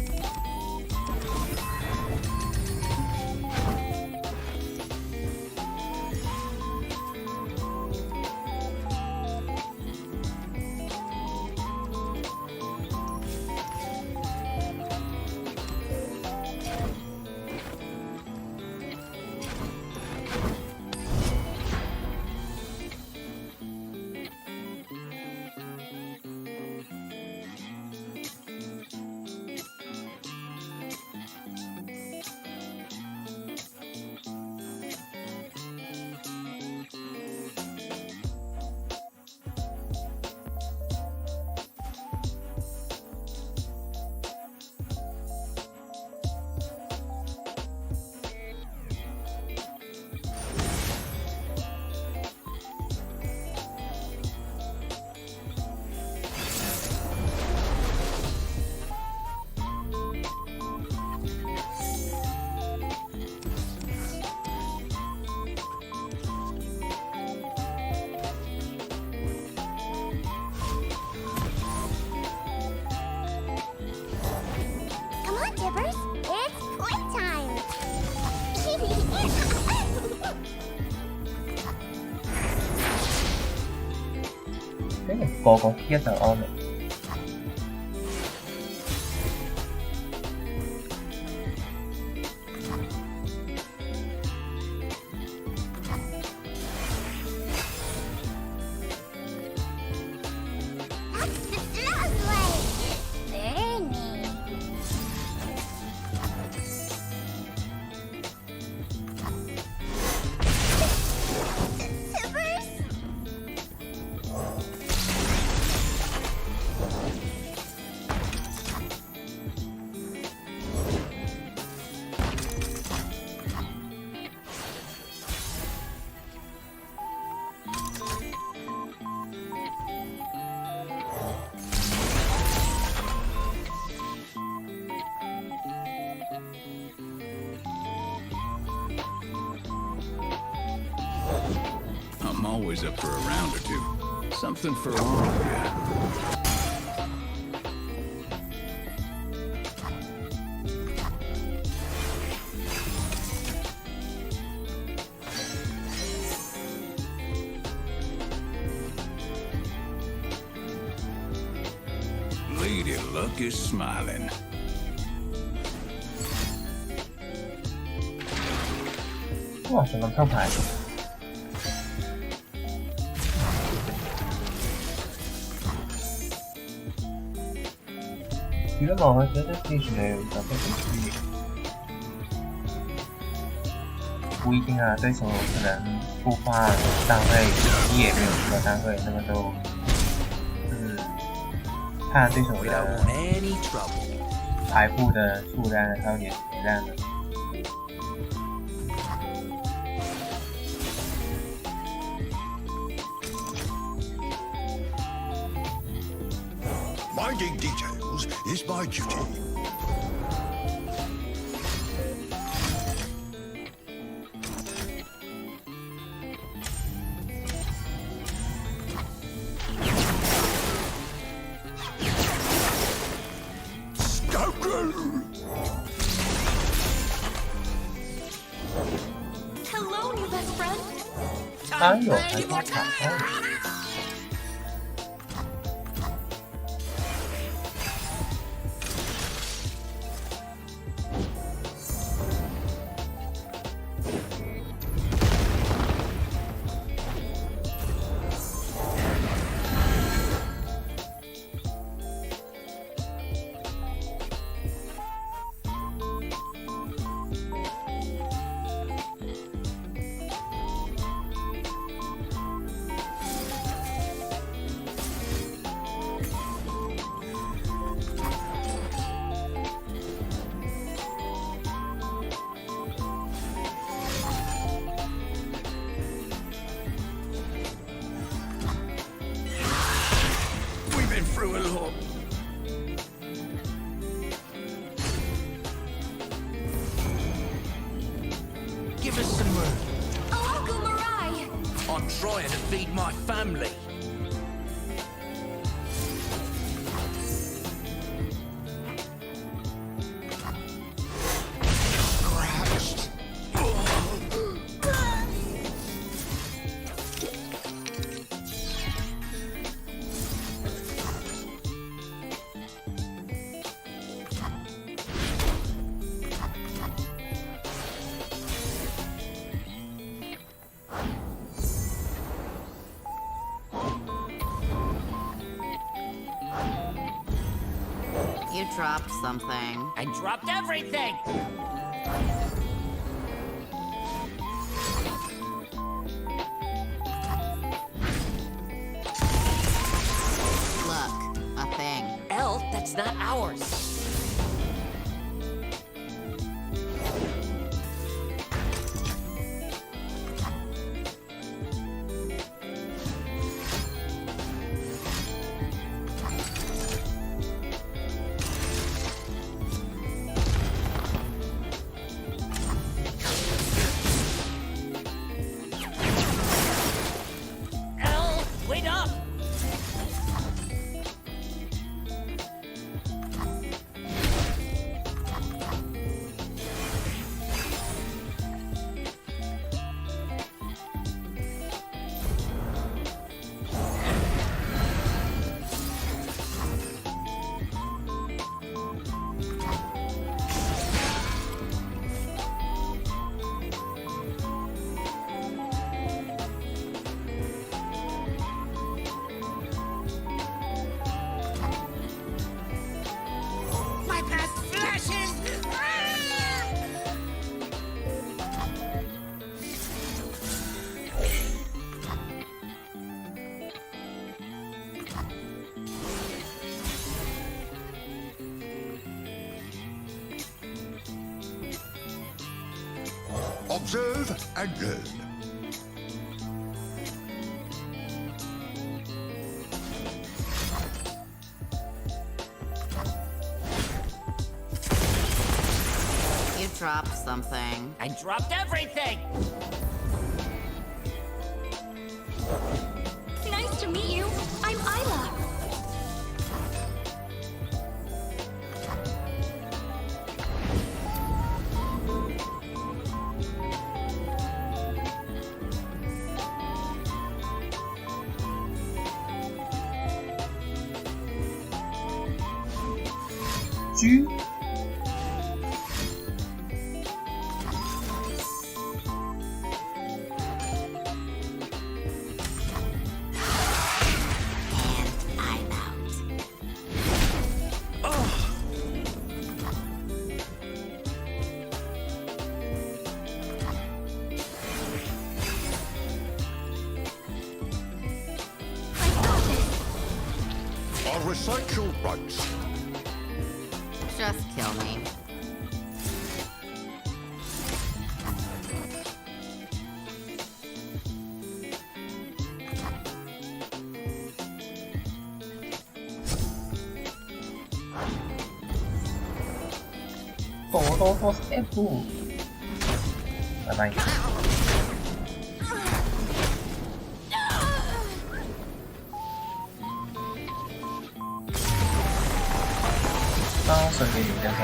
個個 T 就安寧。I'm always up for a round or two. Something for all of you. Luck is smiling. Wow, 什么套牌？其实我觉得这些有个东西不一定啊，对手可能不发单位，你也没有什么单位，那么都就是看对手的牌布的数量，还有你的血量的。Minding details is my duty. Hello, new best friend. 单有还是卡单？Through a lot. Give us some room. Oh, Uncle Mirai! I'm trying to feed my family. You dropped something. I dropped everything! Look, a thing. Elle, that's not ours. Elle, wait up! My past flashes! Observe and learn. You dropped something. I dropped everything! Nice to meet you. I'm Isla. 狙。Recite your rights. Just kill me. Todo step. Bye-bye. 顺便点开。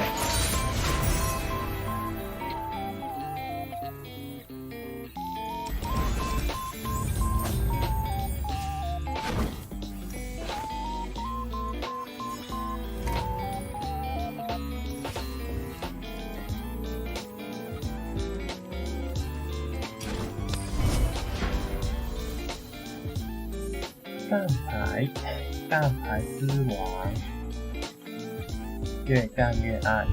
干牌之王。越干越暗。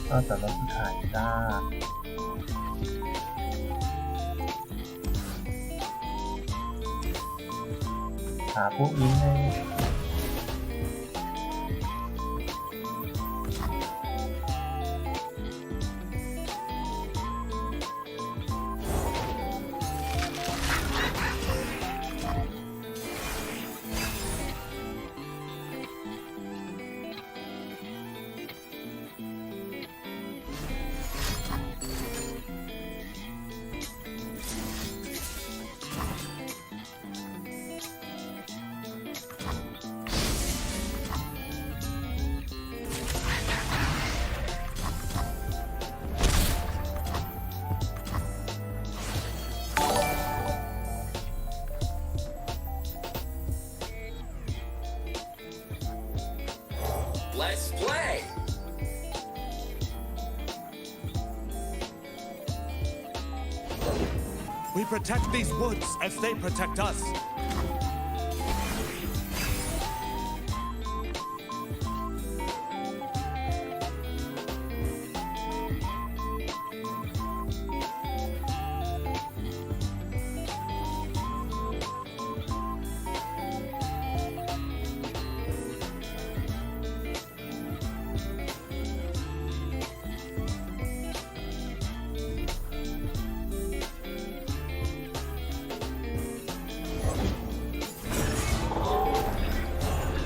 那怎么是凯撒？打不赢呢？Let's play! We protect these woods as they protect us.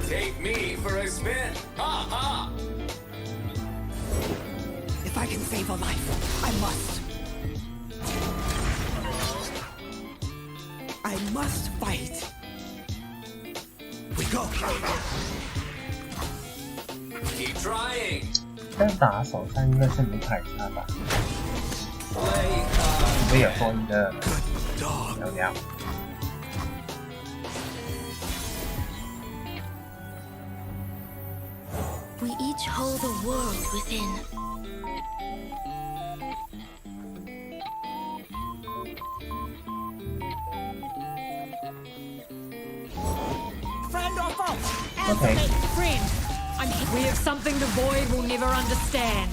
Take me for a spin. Ha ha! If I can save a life, I must. I must fight. We go. Keep trying. 但打手上应该是没凯撒吧？除非有多一个聊聊。We each hold a world within. Friend or foe? Answer me, friend. We have something the void will never understand.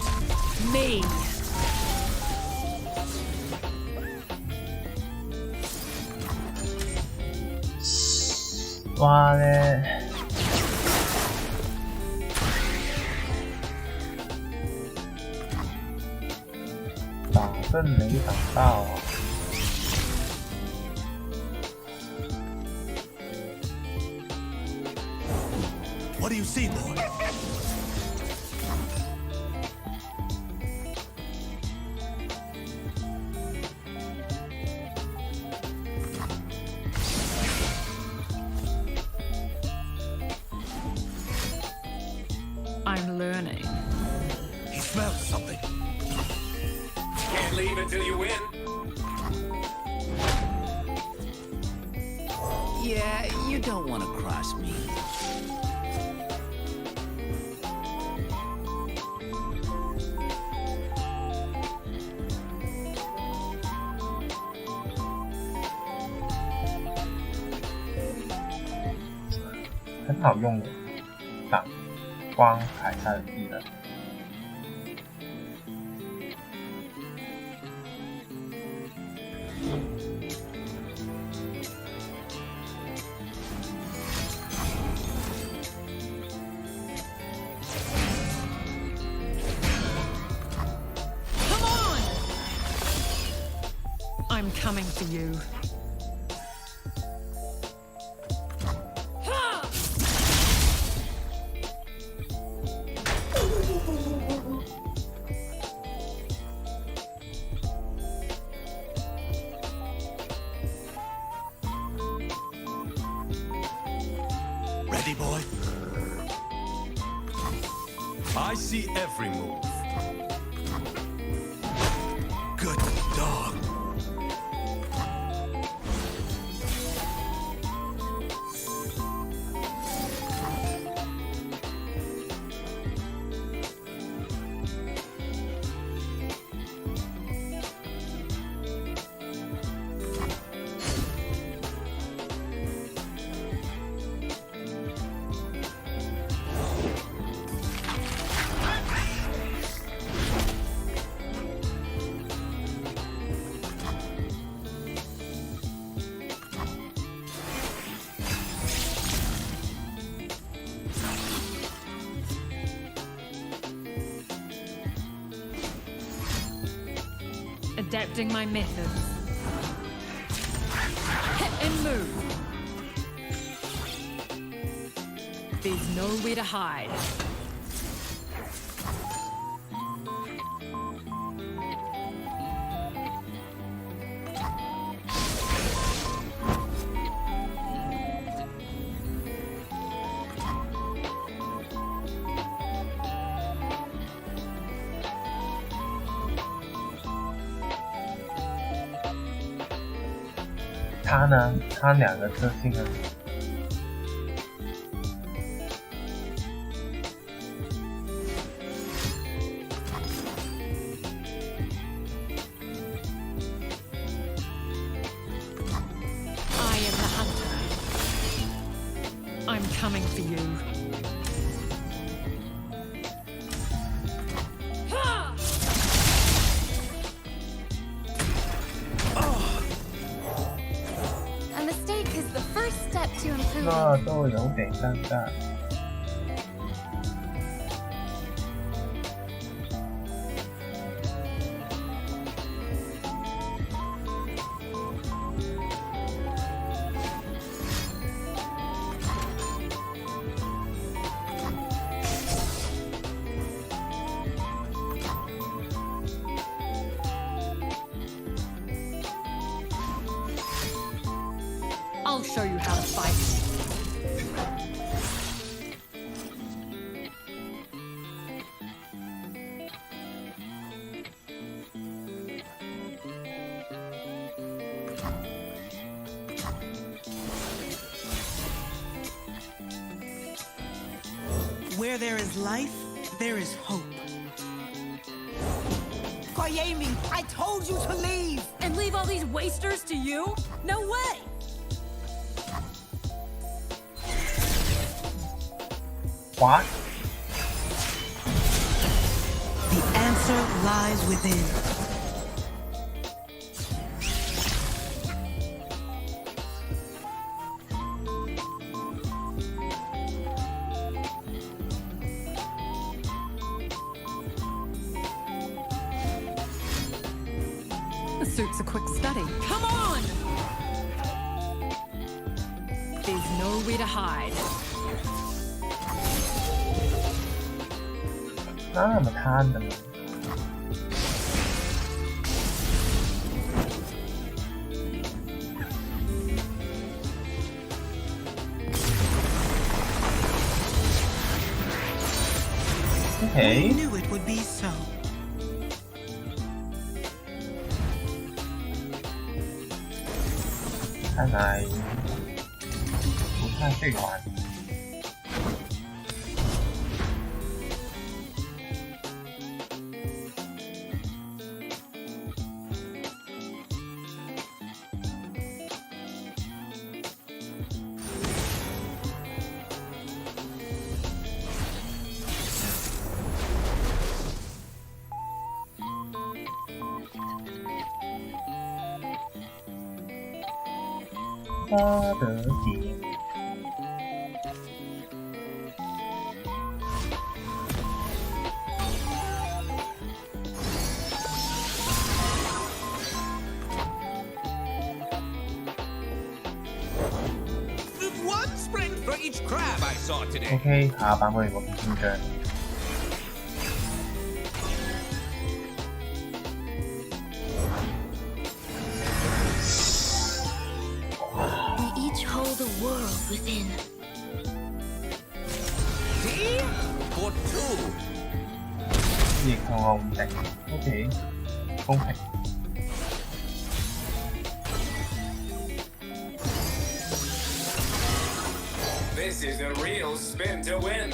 Me. Wow, man. 真没想到啊！What do you see, boy? leave until you win. Yeah, you don't want to cross me. "很好用的挡光凯撒的技能。I'm coming for you. Ready, boy? I see every move. Good dog. Adapting my methods. Hit and move. There's nowhere to hide.他呢？他两个特性呢？I am the hunter. I'm coming for you. A mistake is the first step to improving. 那都有点尴尬。I'll show you how to fight. Where there is life, there is hope. Koyami, I told you to leave! And leave all these wasters to you? No way! What? The answer lies within. The suit's a quick study. Come on! There's nowhere to hide. 那么贪的吗？We knew it would be so. 看来不太会玩。巴德迪。One spring for each crab I saw today. OK， 下版本我唔緊張。Within. See? For two. 亦同我唔定 ，OK， 公平。This is a real spin to win.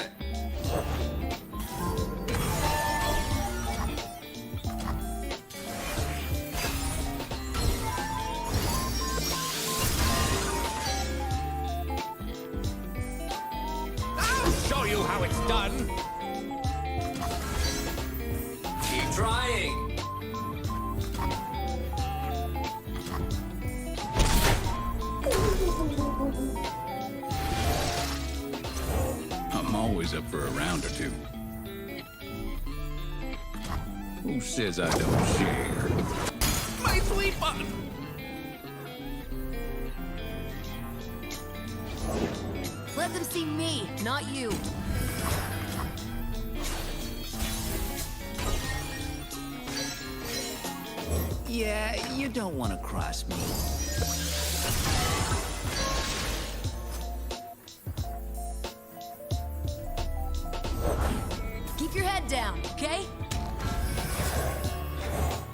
Show you how it's done. Keep trying. I'm always up for a round or two. Who says I don't share? My sweet button. Let them see me, not you. Yeah, you don't want to cross me. Keep your head down, okay?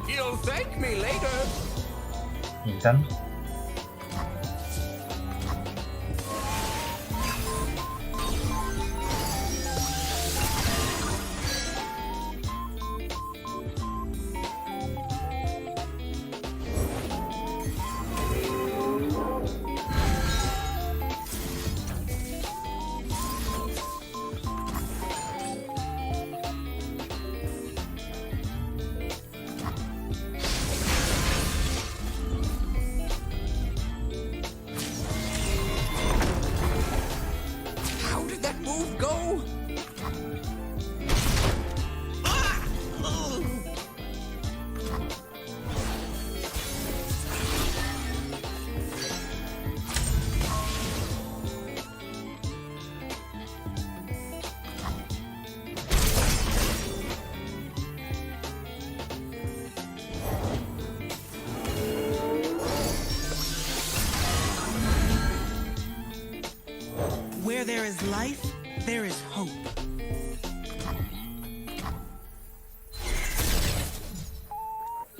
You'll thank me later. 認真。Where there is life, there is hope.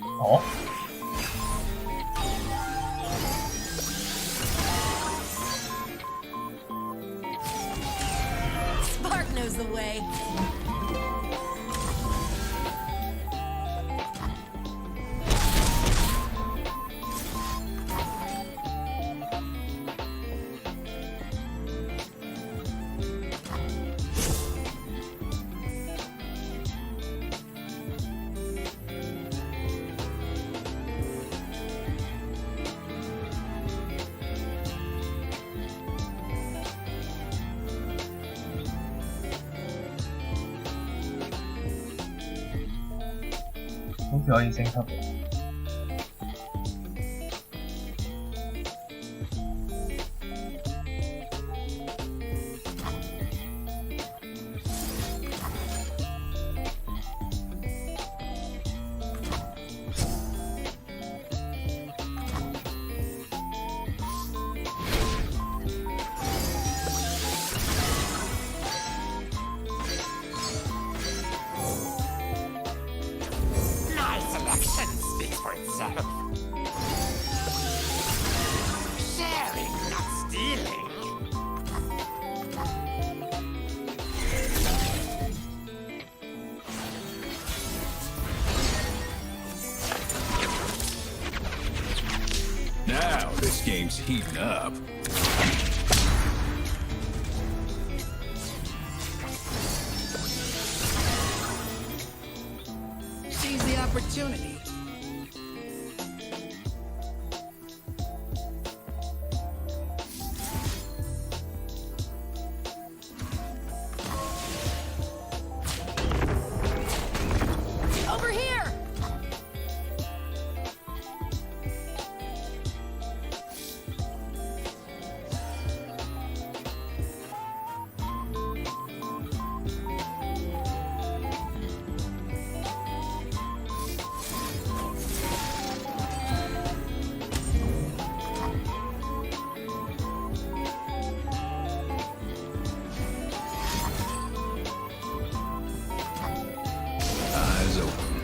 Oh. Spark knows the way.好似可以升級。My selections. Now this game's heating up. Seize the opportunity. Over here! Eyes open.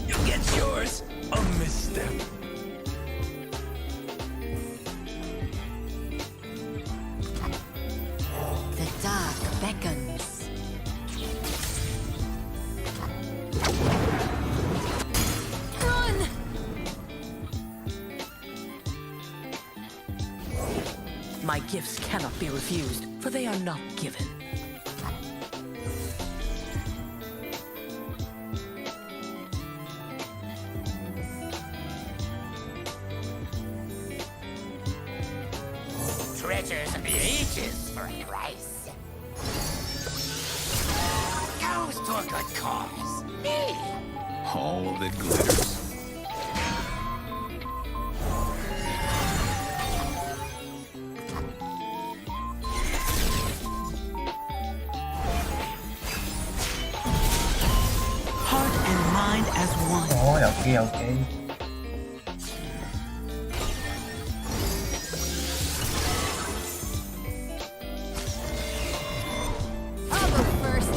You get yours. A misstep. The dark beckons. Run! My gifts cannot be refused, for they are not given. Treasures of the ages for a price. Goes to a good cause. Me. All that glitters. Heart and mind as one. 哦，有機有機。I'll go first.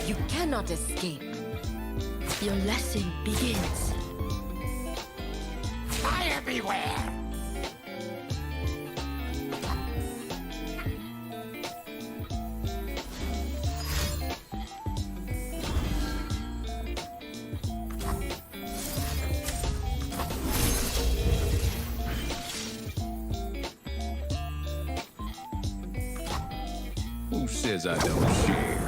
You cannot escape. Your lesson begins. Fire beware. Who says I don't share?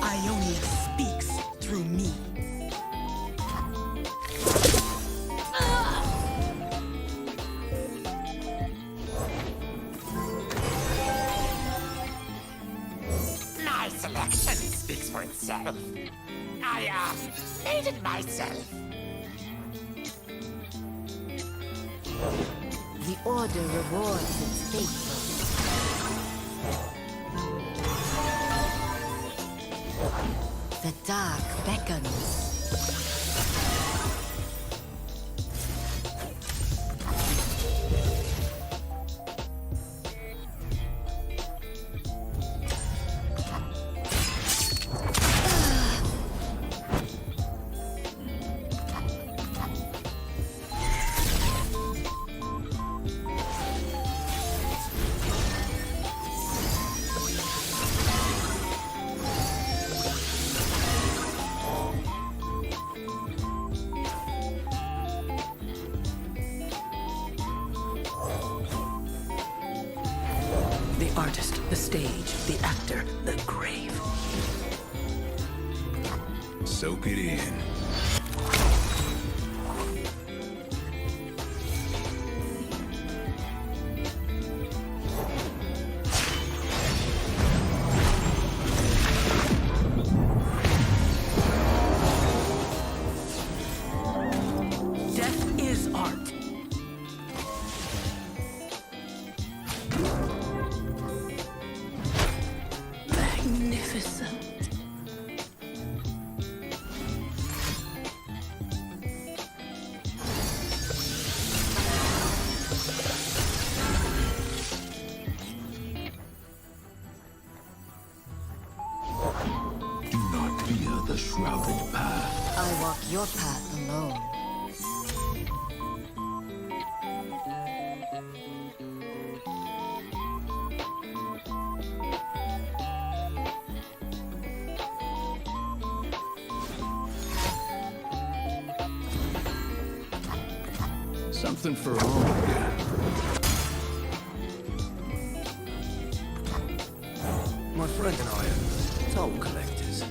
Ionia speaks through me. My selection speaks for itself. I made it myself. The Order rewards its faithful. The dark beckons. The artist, the stage, the actor, the grave. Soak it in. Death is art. Magnificent. Do the shrouded path. I walk your path alone. Something for all again. My friend and I are toll collectors.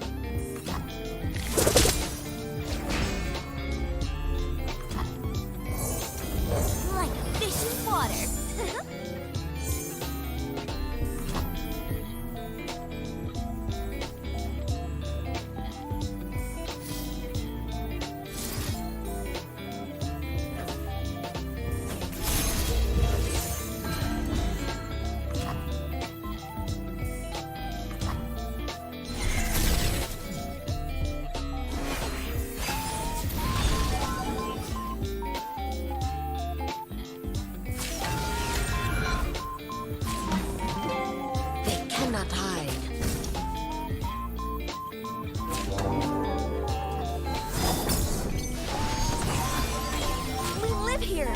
Like a fish in water. Cannot hide. We live here.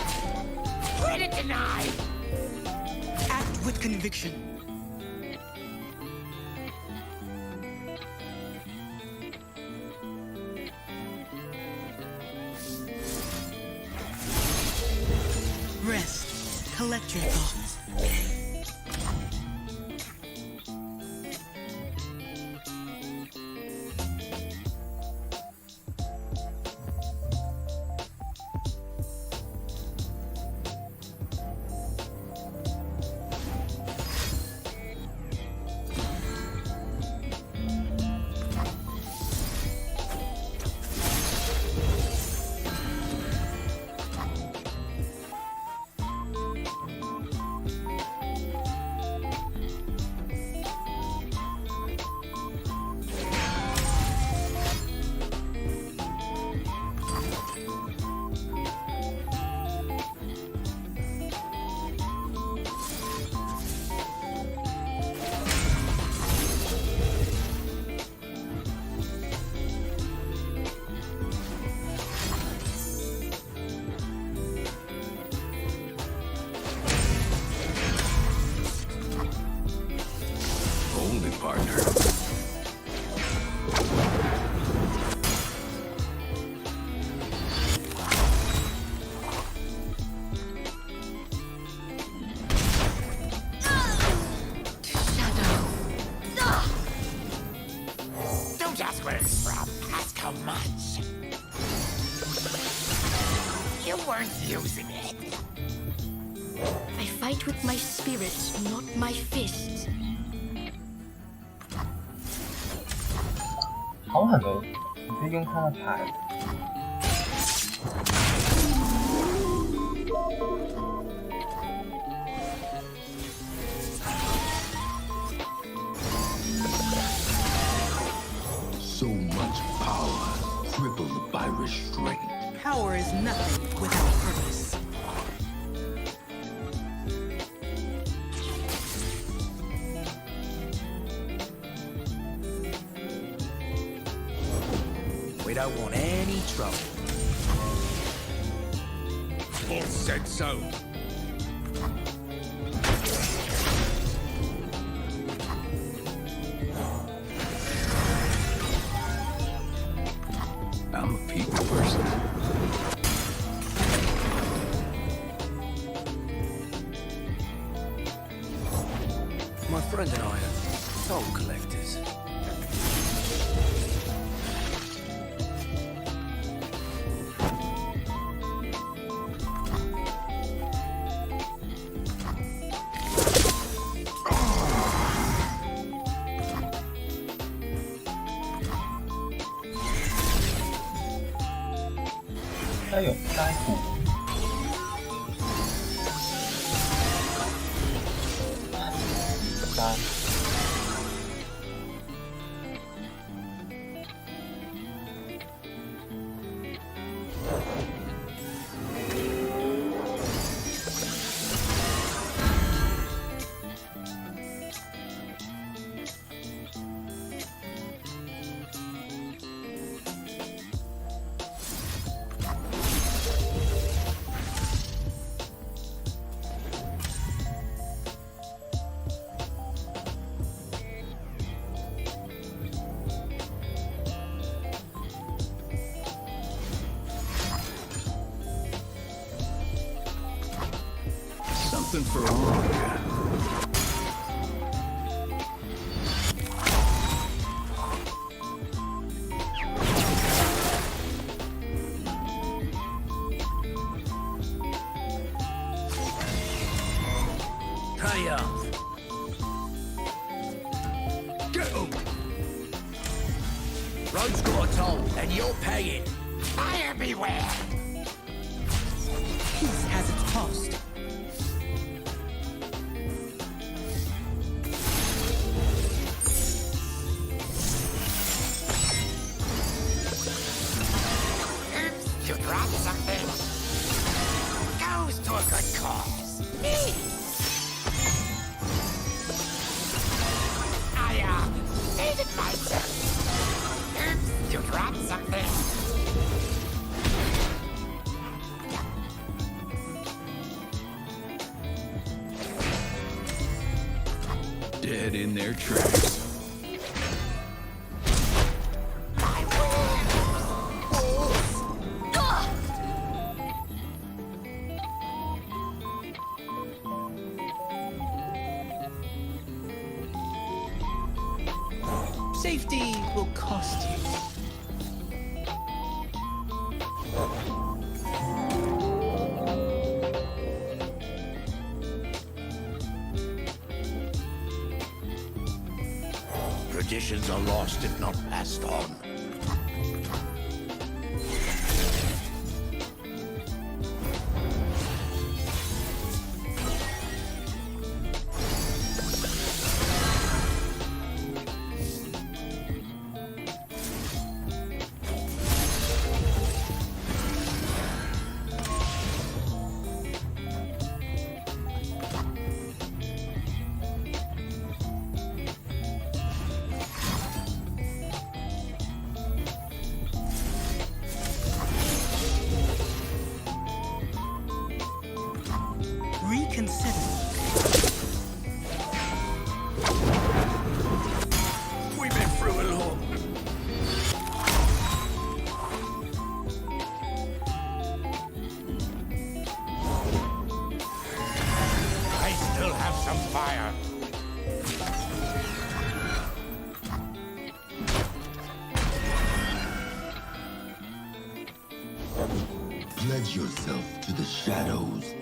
Credit denied. Act with conviction. Rest. Collect your thoughts. Partner. Don't ask where it's from, ask how much. You weren't using it. I fight with my spirit, not my fists. 好狠的，直接用他的牌。So much power, crippled by restraint. Power is nothing without purpose. We don't want any trouble. Boss said so. I'm a people person. My friend and I are toll collectors.它有摘骨。3。Something for all of you. Triumph. Go! Road's got a toll, and you're paying. Fire beware! Peace has its cost. Oops, you dropped something. Goes to a good cause. Me! I, made it myself. Oops, you dropped something. Dead in their tracks. Safety will cost you. Traditions are lost if not passed on. Reconsider. We've been through it all. I still have some fire. Pledge yourself to the shadows.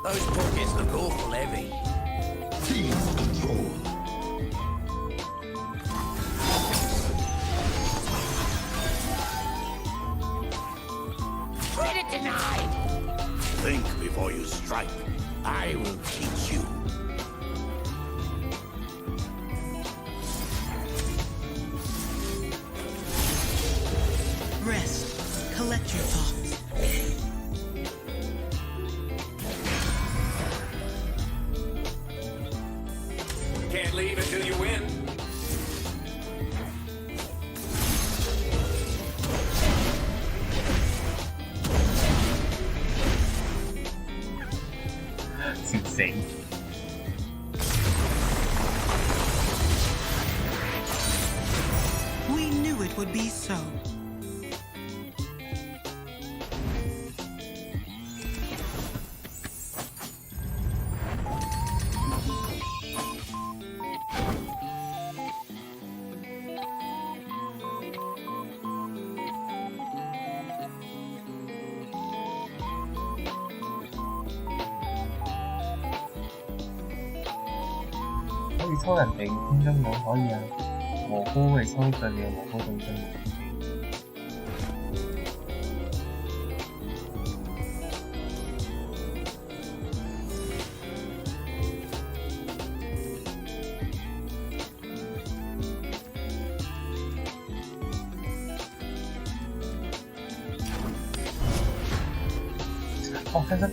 Those pockets look awful heavy. Seize control. Credit denied! Think before you strike. I will teach you. Rest. Collect your thoughts. Can't leave until you win. Insane. We knew it would be so.可以抽人哋天津佬可以啊，蘑菇會抽佢嘅蘑菇對真。哦，看这。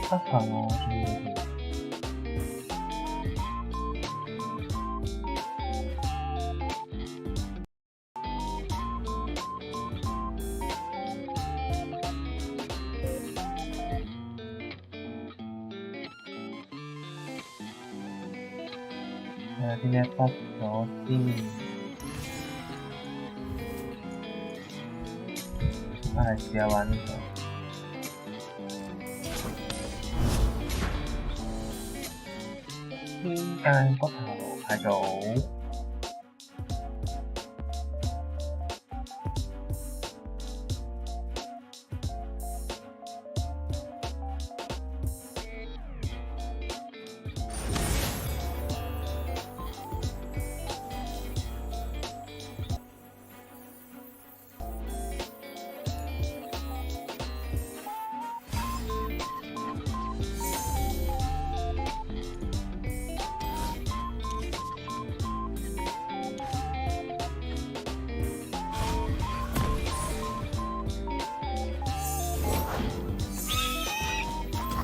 太惨了，这个游戏。今天發咗先，我嚟試下玩呢個。天間骨頭排組。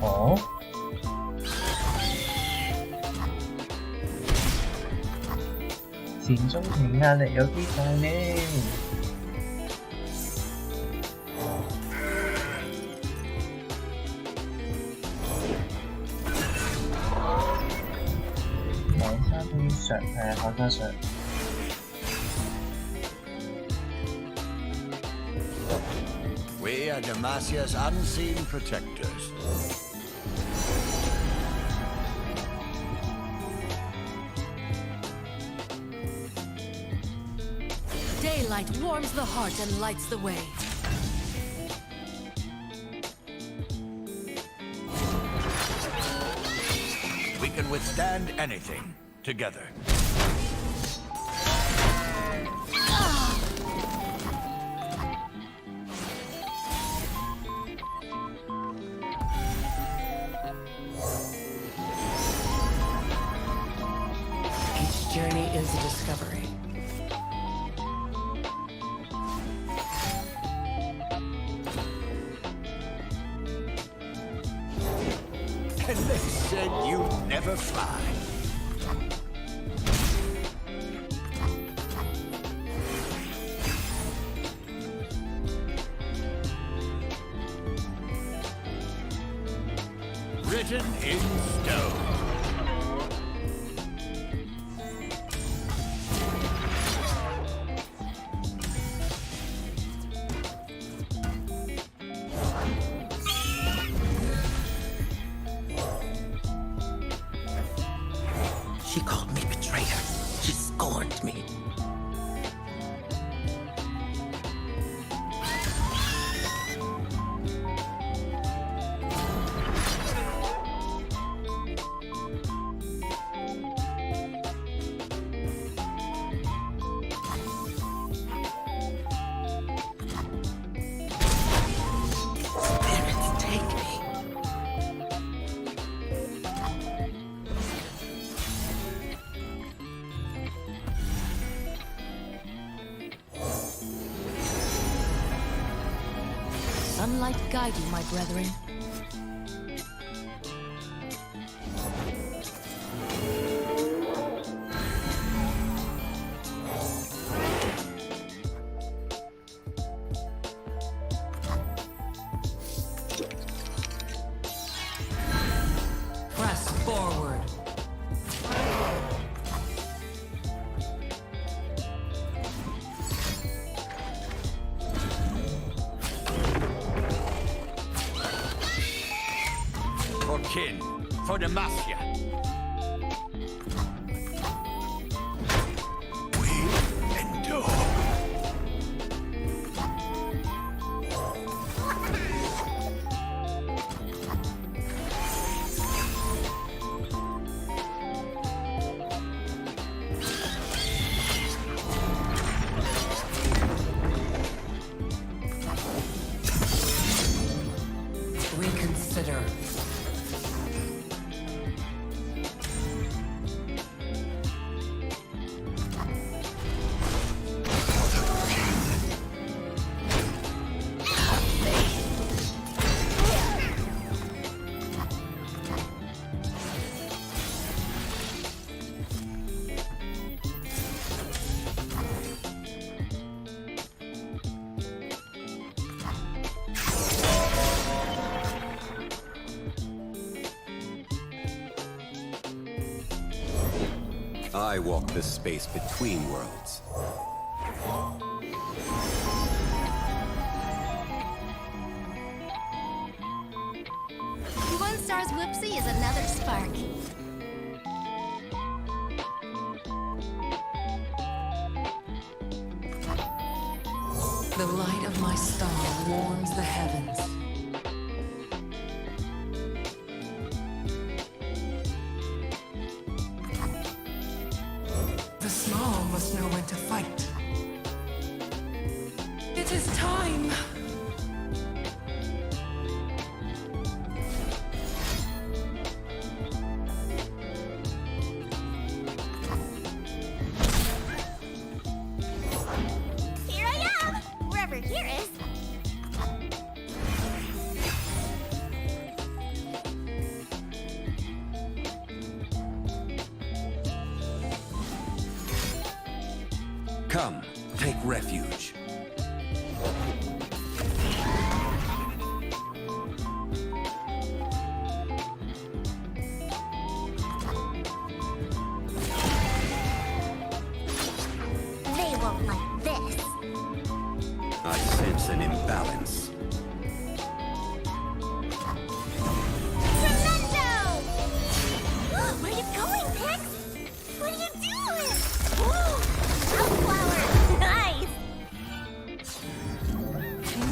哦，前中庭壓力有啲大呢。黃沙對上係黃沙上。We are Demacia's unseen protectors. Daylight warms the heart and lights the way. We can withstand anything together. Each journey is a discovery. And they said you'd never fly. Written in stone. She called me betrayer. She scorned me. Spirits take me. Sunlight guide you, my brethren. Press forward. For kin, for Demacia. We endure. Reconsider. I walk the space between worlds. One star's whoopsie is another spark. The light of my star warms the heavens. The small must know when to fight. It is time! Here I am! Wherever here is. Come, take refuge. They won't like this. I sense an imbalance. Tremendo! Where are you going, Pix? What are you doing? Ooh, sunflower! Nice!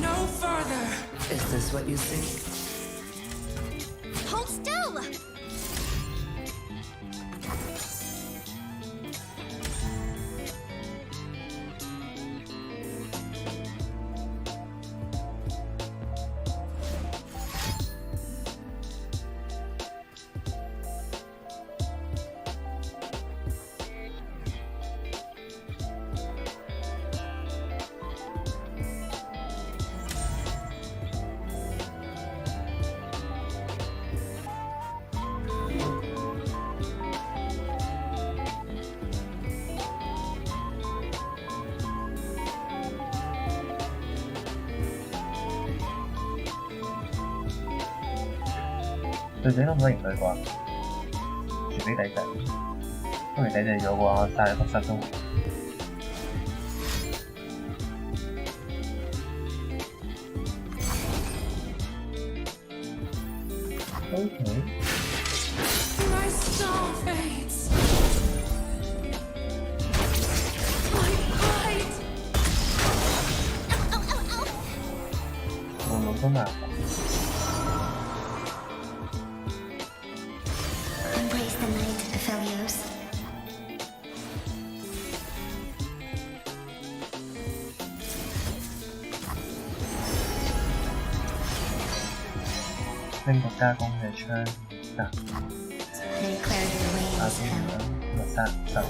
No further! Is this what you see? Hold still!隊長可唔可以唔對啩？傳俾弟仔，因為弟仔咗嘅話，我帶入室都。OK。My star fades. My pride. 我老公啊！ Embrace the night, Aphelios. Linh có ca công nghệ chơi cả. Declare your ways, Phil. Mà sao? Sao?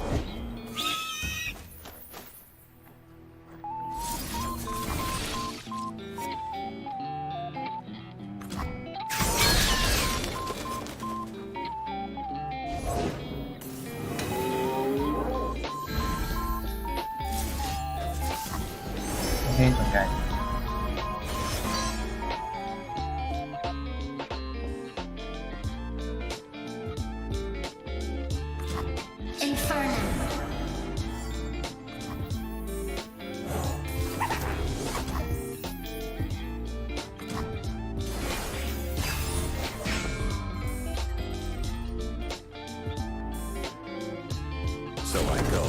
Ok, tổng cái. Inferno. So I go.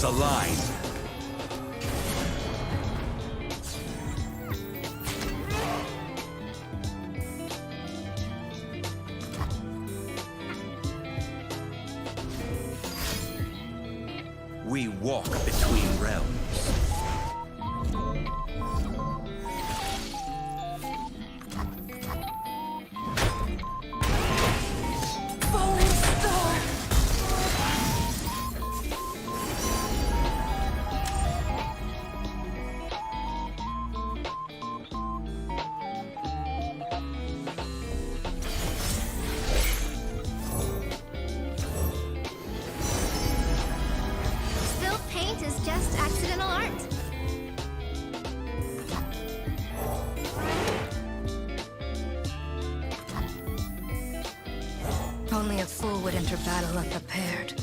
Worlds align. We walk between realms. Only a fool would enter battle unprepared.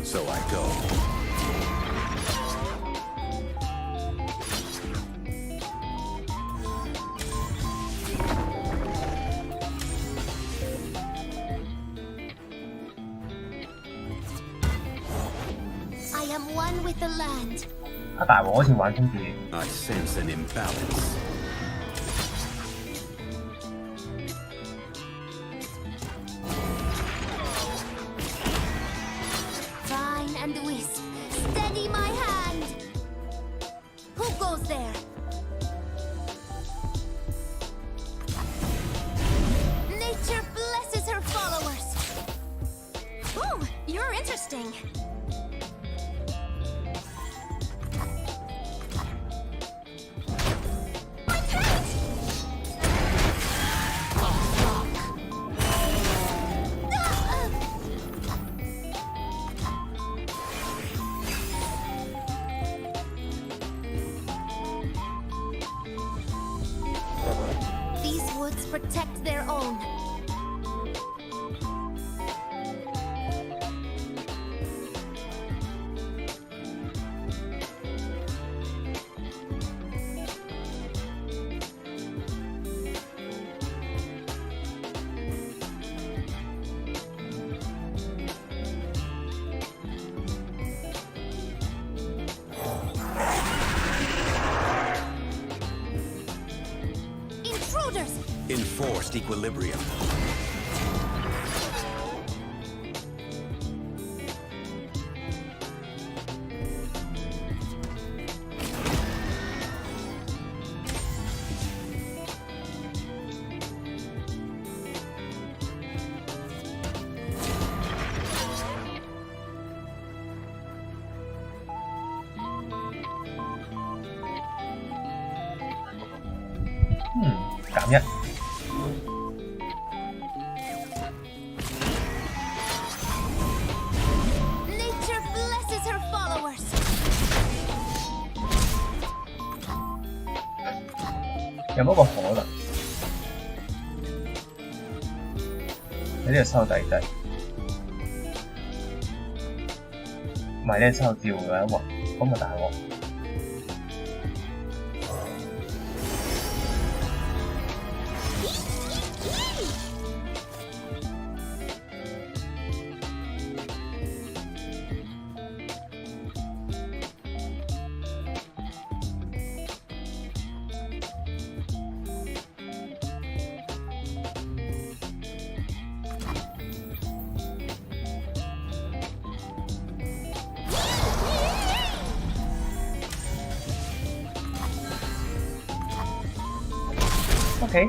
So I go. I am one with the land. 阿大王好似玩親自己。I sense an imbalance. Fine and whisk. Steady my hand. Who goes there? Nature blesses her followers. Ooh, you're interesting. These woods protect their own. Intruders! Enforced equilibrium. Cảm nhận. Nature blesses her followers. Có冇一個可能？你呢度收底底，唔係呢收照嘅一鑊，咁咪大鑊。Okay.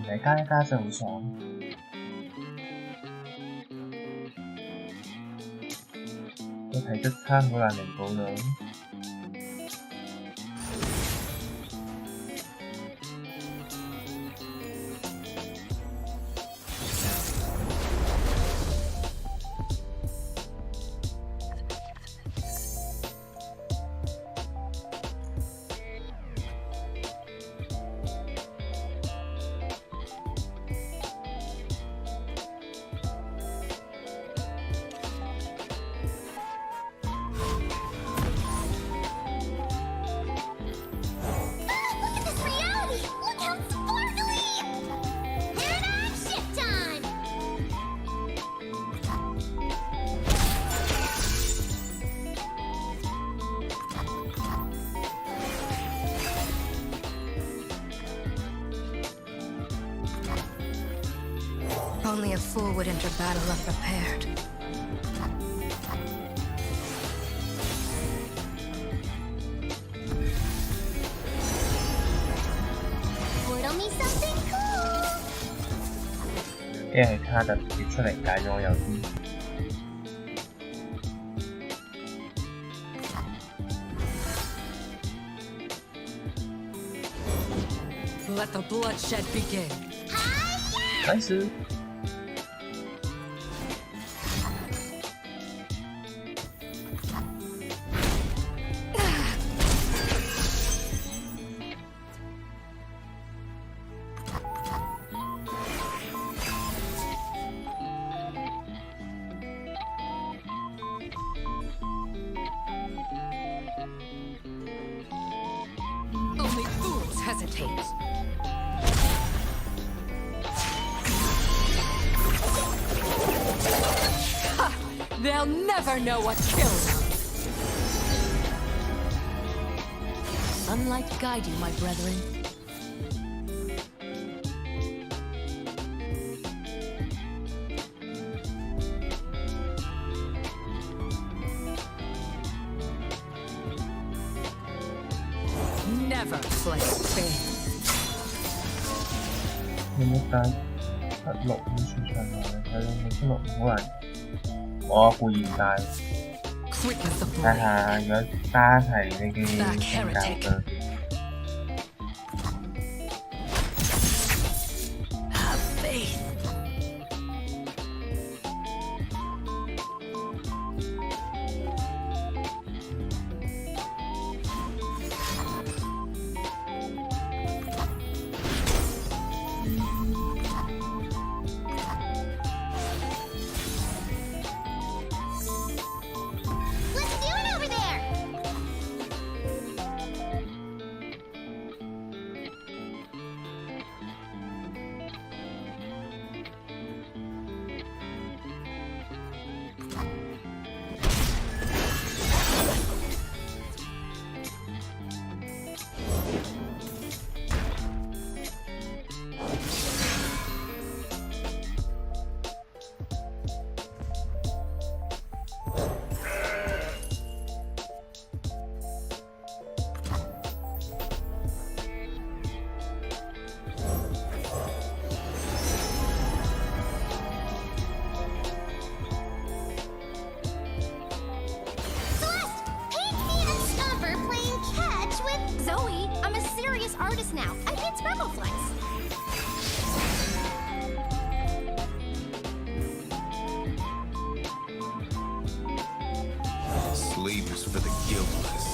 嚟加一加就好爽。個體質差好難彌補啦。Only a fool would enter battle unprepared. Portal me something cool. 因為卡特別出嚟解咗我有啲。Let the bloodshed begin. Nice. Only fools hesitate. They'll never know what killed them. Sunlight guide you, my brethren. Never play fair. 有冇帶6好似上來？係咯，冇出6好難。我固然帶。睇下如果單係呢啲性格嘅。Artist now. I paint Sparkle Flex. Sleeps for the guiltless.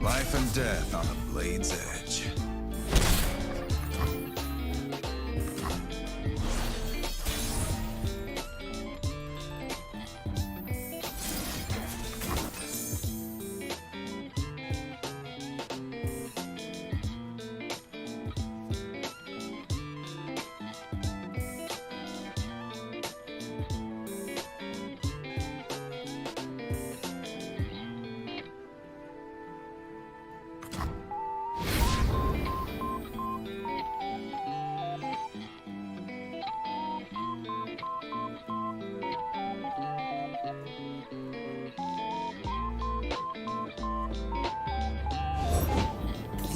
Life and death on the blade's edge.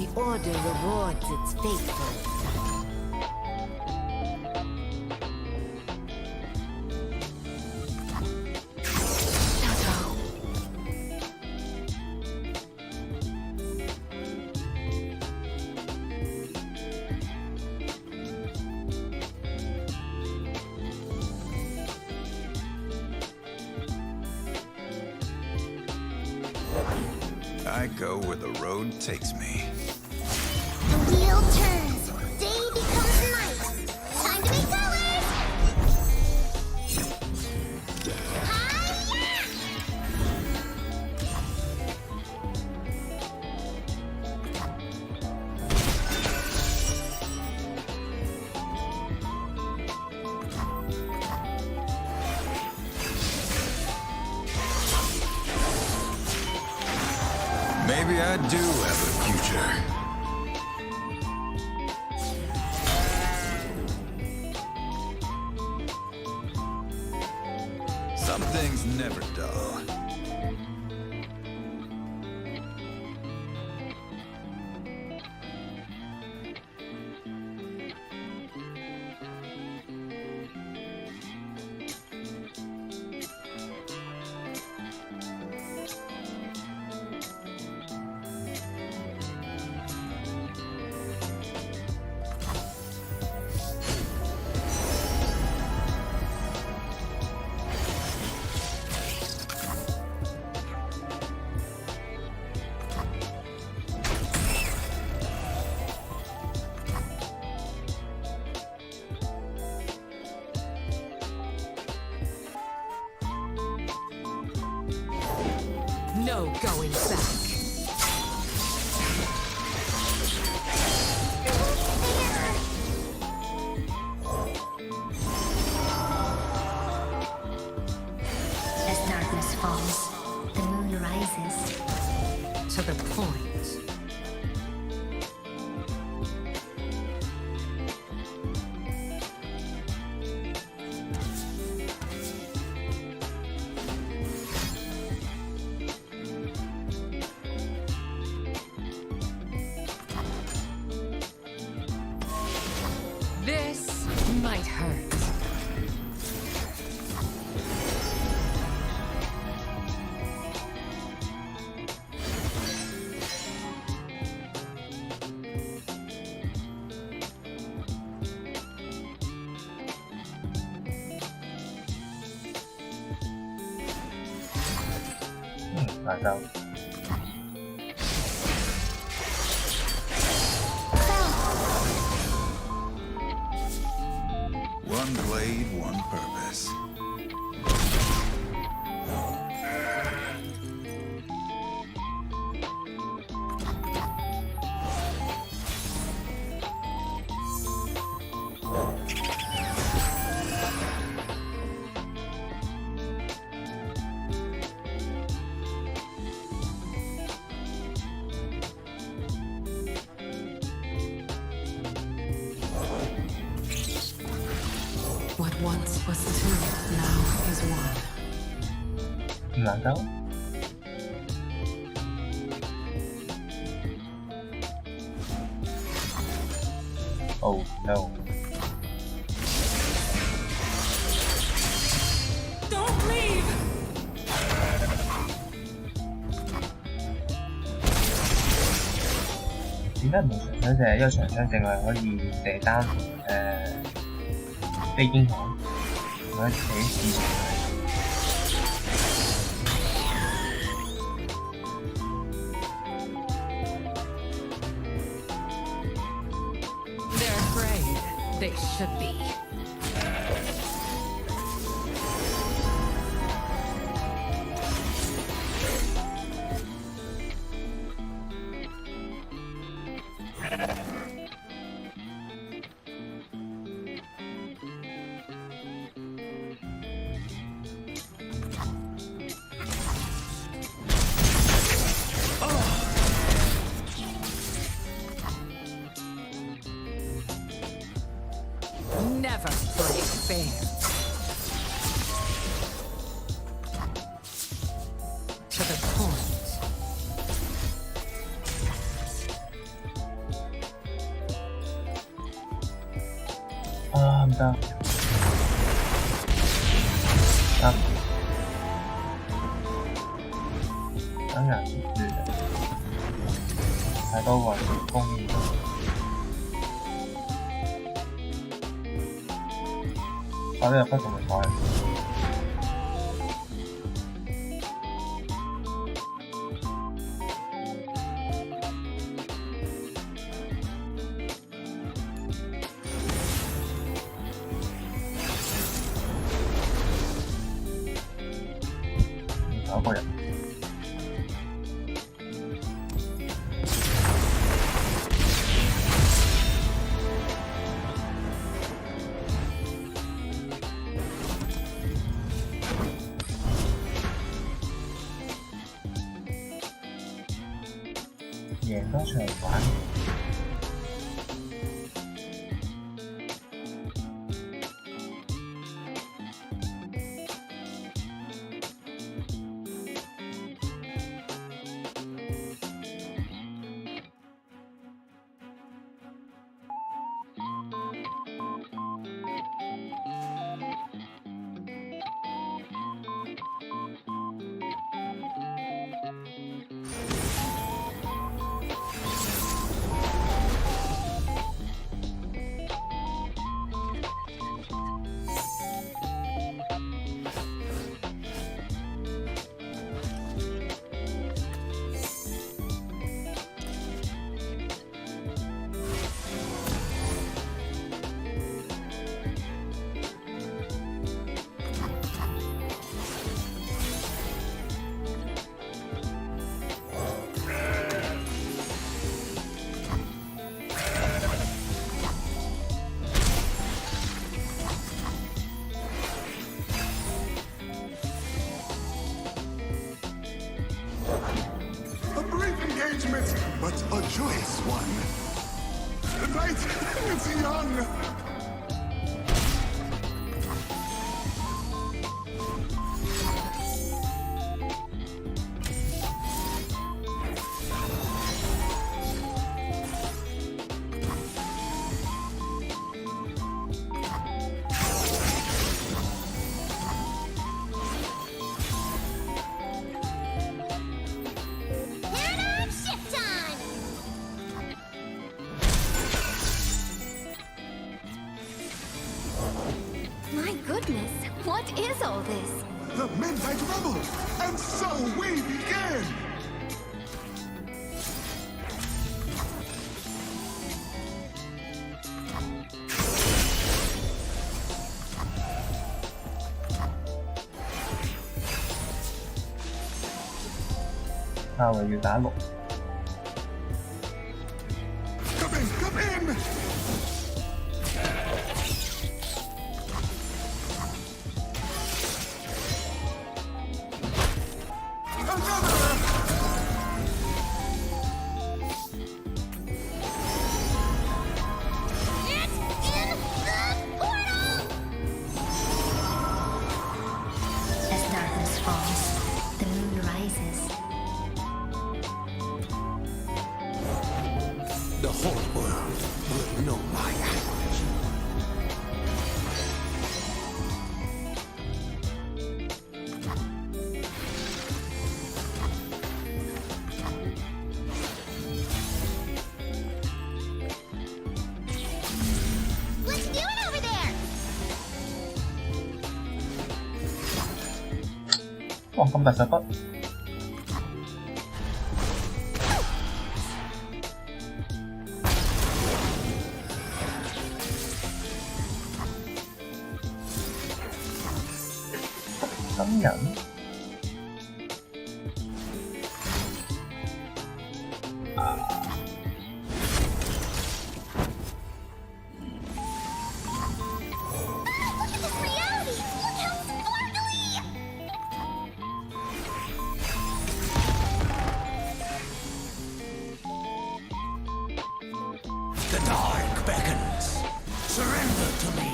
The Order rewards its faithful. I go where the road takes me. The wheel turns. Day becomes night. Time to make colors! Hi-ya! Maybe I do have a future. Some things never dull. No going back. As darkness falls, the moon rises. To the point. This might hurt. Lại đâu? One blade, one purpose. What once was two, now is one. Lại đâu? Oh no. Don't leave!點解唔係長槍隻？因為長槍淨係可以射單飛英雄，或者企市場。They're afraid. They should be. Never play fair. To the point. 得。当然是对的，太多网供应了。我呢不同嘅台。有個人。贏多場玩。But a joyous one. The night is young. What is all this? The Midnight Rebel! And so we begin! Now we use that look. Come in! Come in! The whole world will know my language. What you doing over there? 哇，咁大隻筆！新人。The dark beckons. Surrender to me.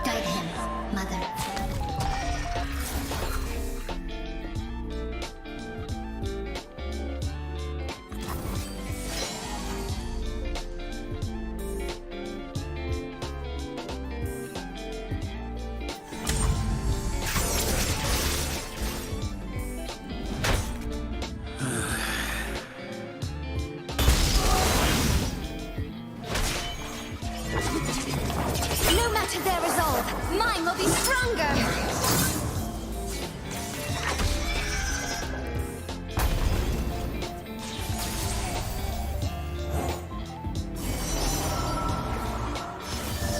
Guide him, Mother. be stronger!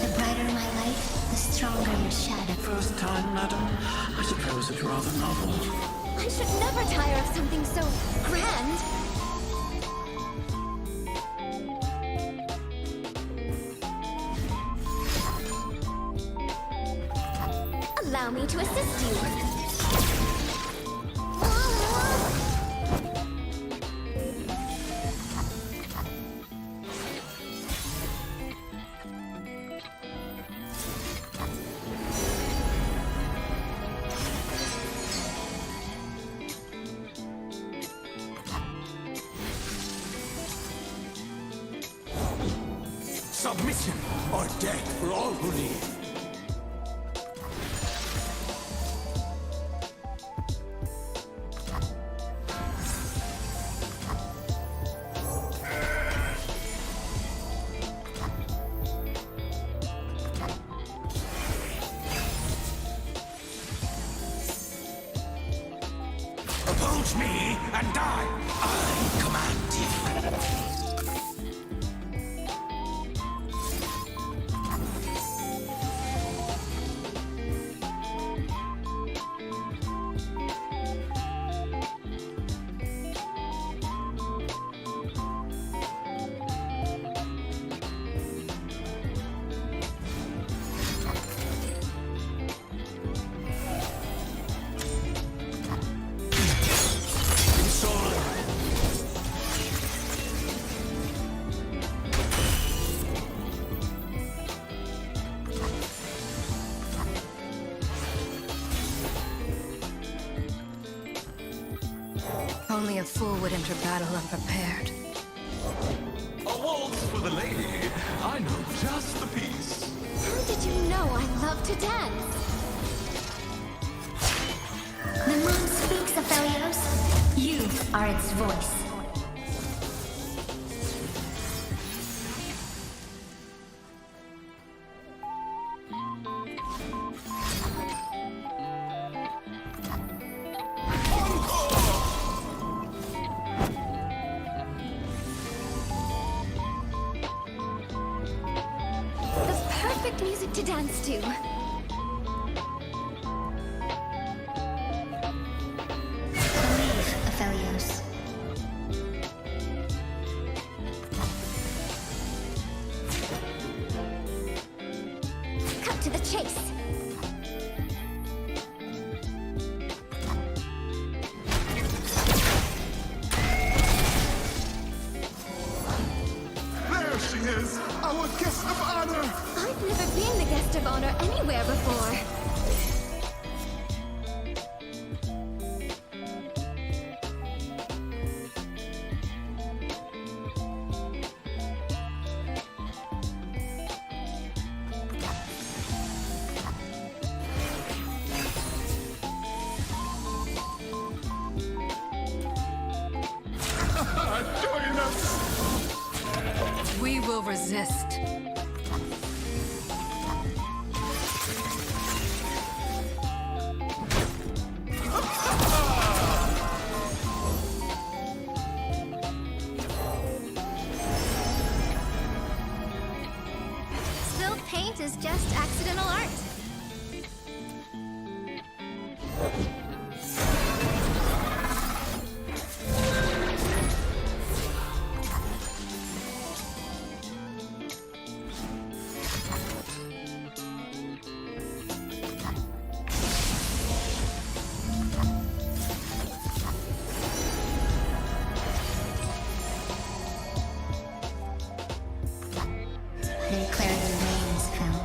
The brighter my light, the stronger your shadow. First time, madam. I suppose it's rather novel. I should never tire of something so grand. Allow me to assist you. Submission or death for all who live. Oppose me and die. I command you. Only a fool would enter battle unprepared. A waltz for the lady. I know just the piece. How did you know I love to dance? The moon speaks, Aphelios. You are its voice. Perfect music to dance to. Believe, Aphelios. Cut to the chase. There she is, our guest of honor. I've never been the guest of honor anywhere before. Join us. We will resist. Still, paint is just accidental art. Declare the rains fell.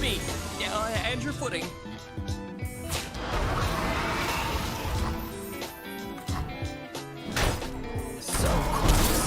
me and your footing. So close.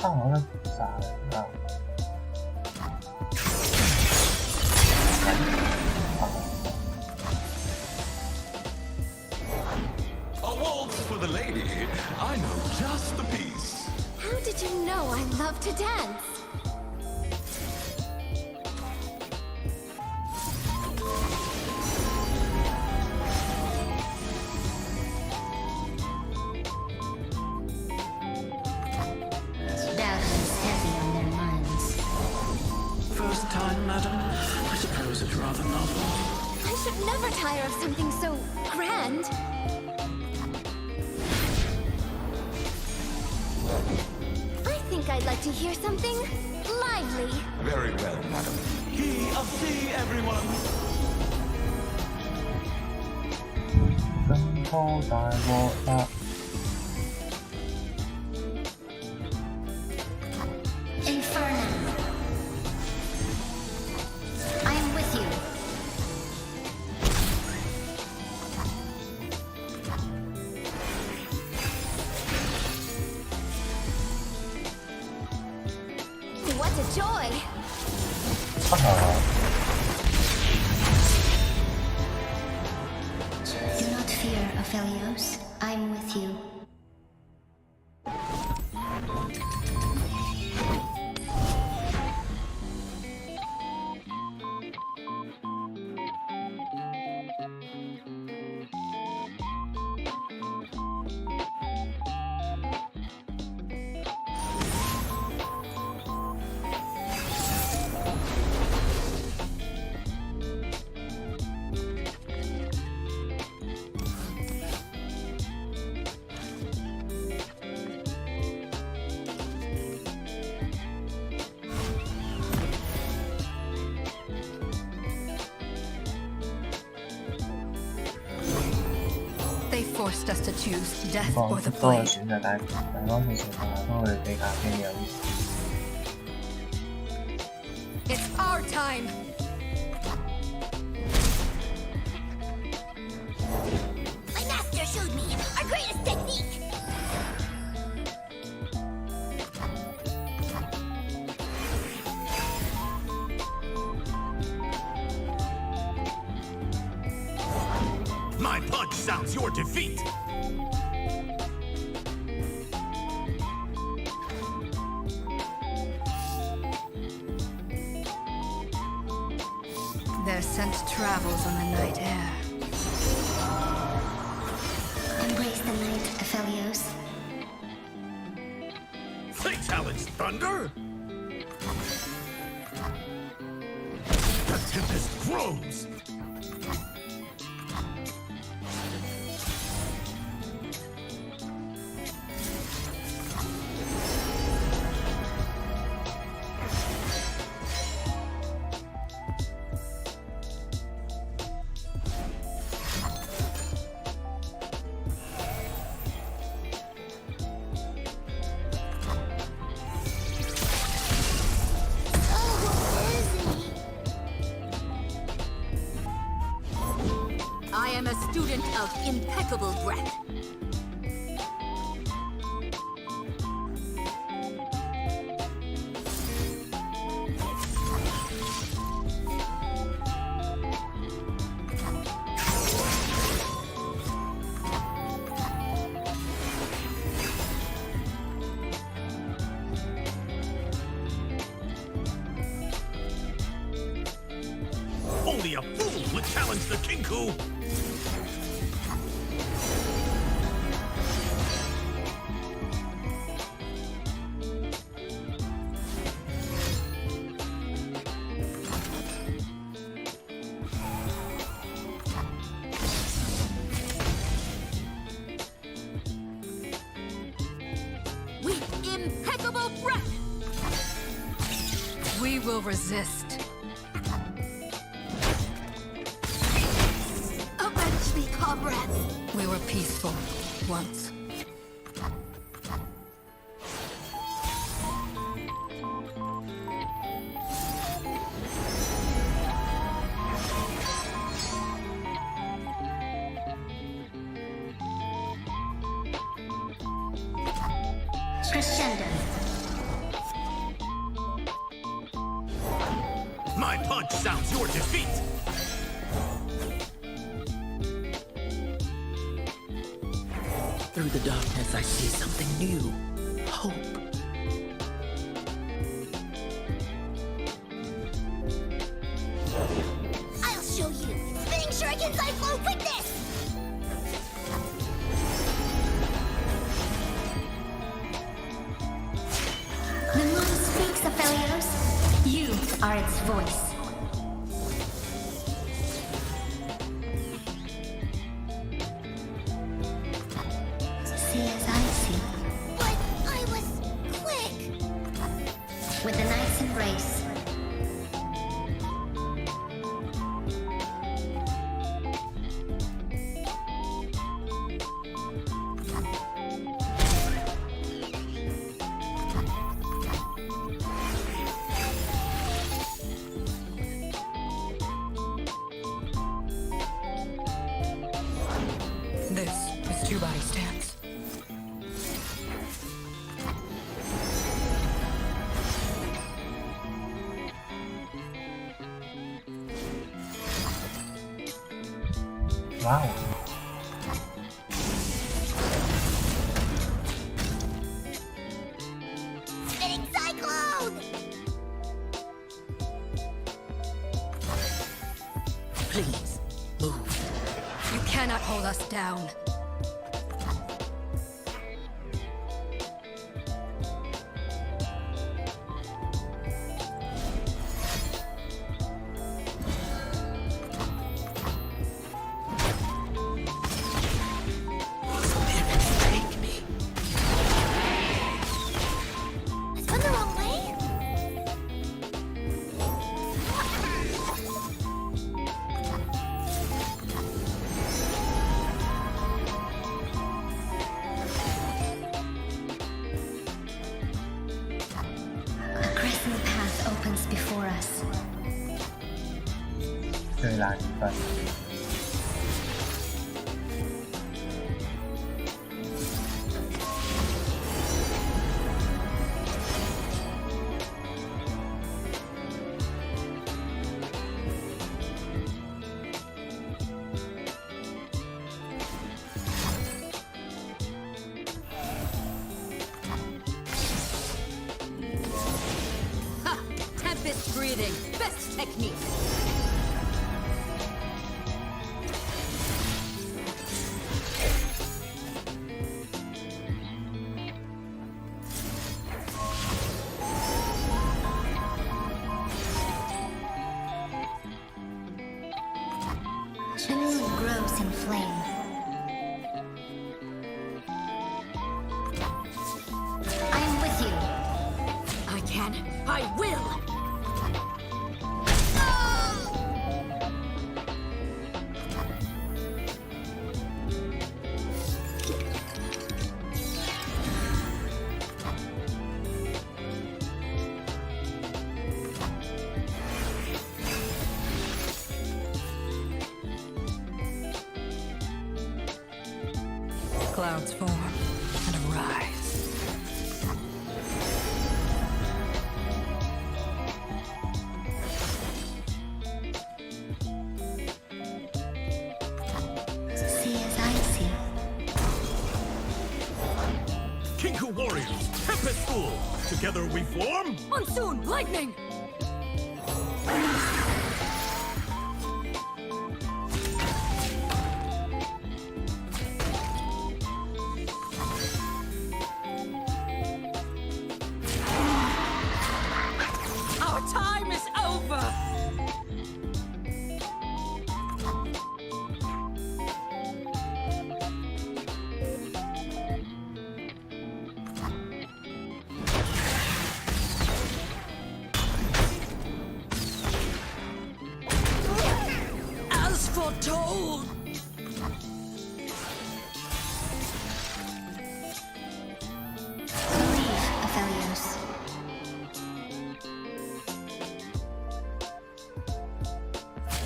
我咧殺啊！ A waltz for the lady. I know just the piece. How did you know I love to dance? Of something so grand. I think I'd like to hear something lively. Very well, madam. Key of C, everyone. 咁多大鑊啦！ Forced us to choose death or the blade. It's our time. My master showed me our greatest technique. My punch sounds your defeat! scent travels on the night air. Embrace the night, Aphelios. They challenge thunder? The tempest grows! I am a student of impeccable breath. Only a fool would challenge the Kinku! With impeccable breath! We will resist. Avenge me, comrades! We were peaceful once. Crescendo. My punch sounds your defeat! Through the darkness, I see something new. Hope. I'll show you! Spinning shurikens I flow quickness! The moon speaks, Aphelios. You are its voice. See as I see. But I was quick! With the night's embrace. This is two-body stance. Wow. Spinning cyclone! Please, move. You cannot hold us down. Take me. It's gone the wrong way? A crescent path opens before us. 最难分。Ha! Tempest breathing. Best technique. house in flame. I am with you. I can. I will! Clouds form and arise. See as I see. Kinku warriors, Tempest School. Together we form. Monsoon, lightning! Our time is over! As foretold! Believe, Aphelios.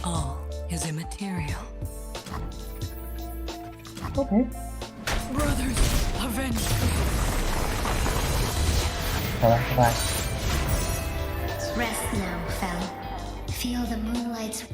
All is immaterial. OK， Brothers, avenge! 好了，拜拜。 Rest now, Fel. Feel the moonlight's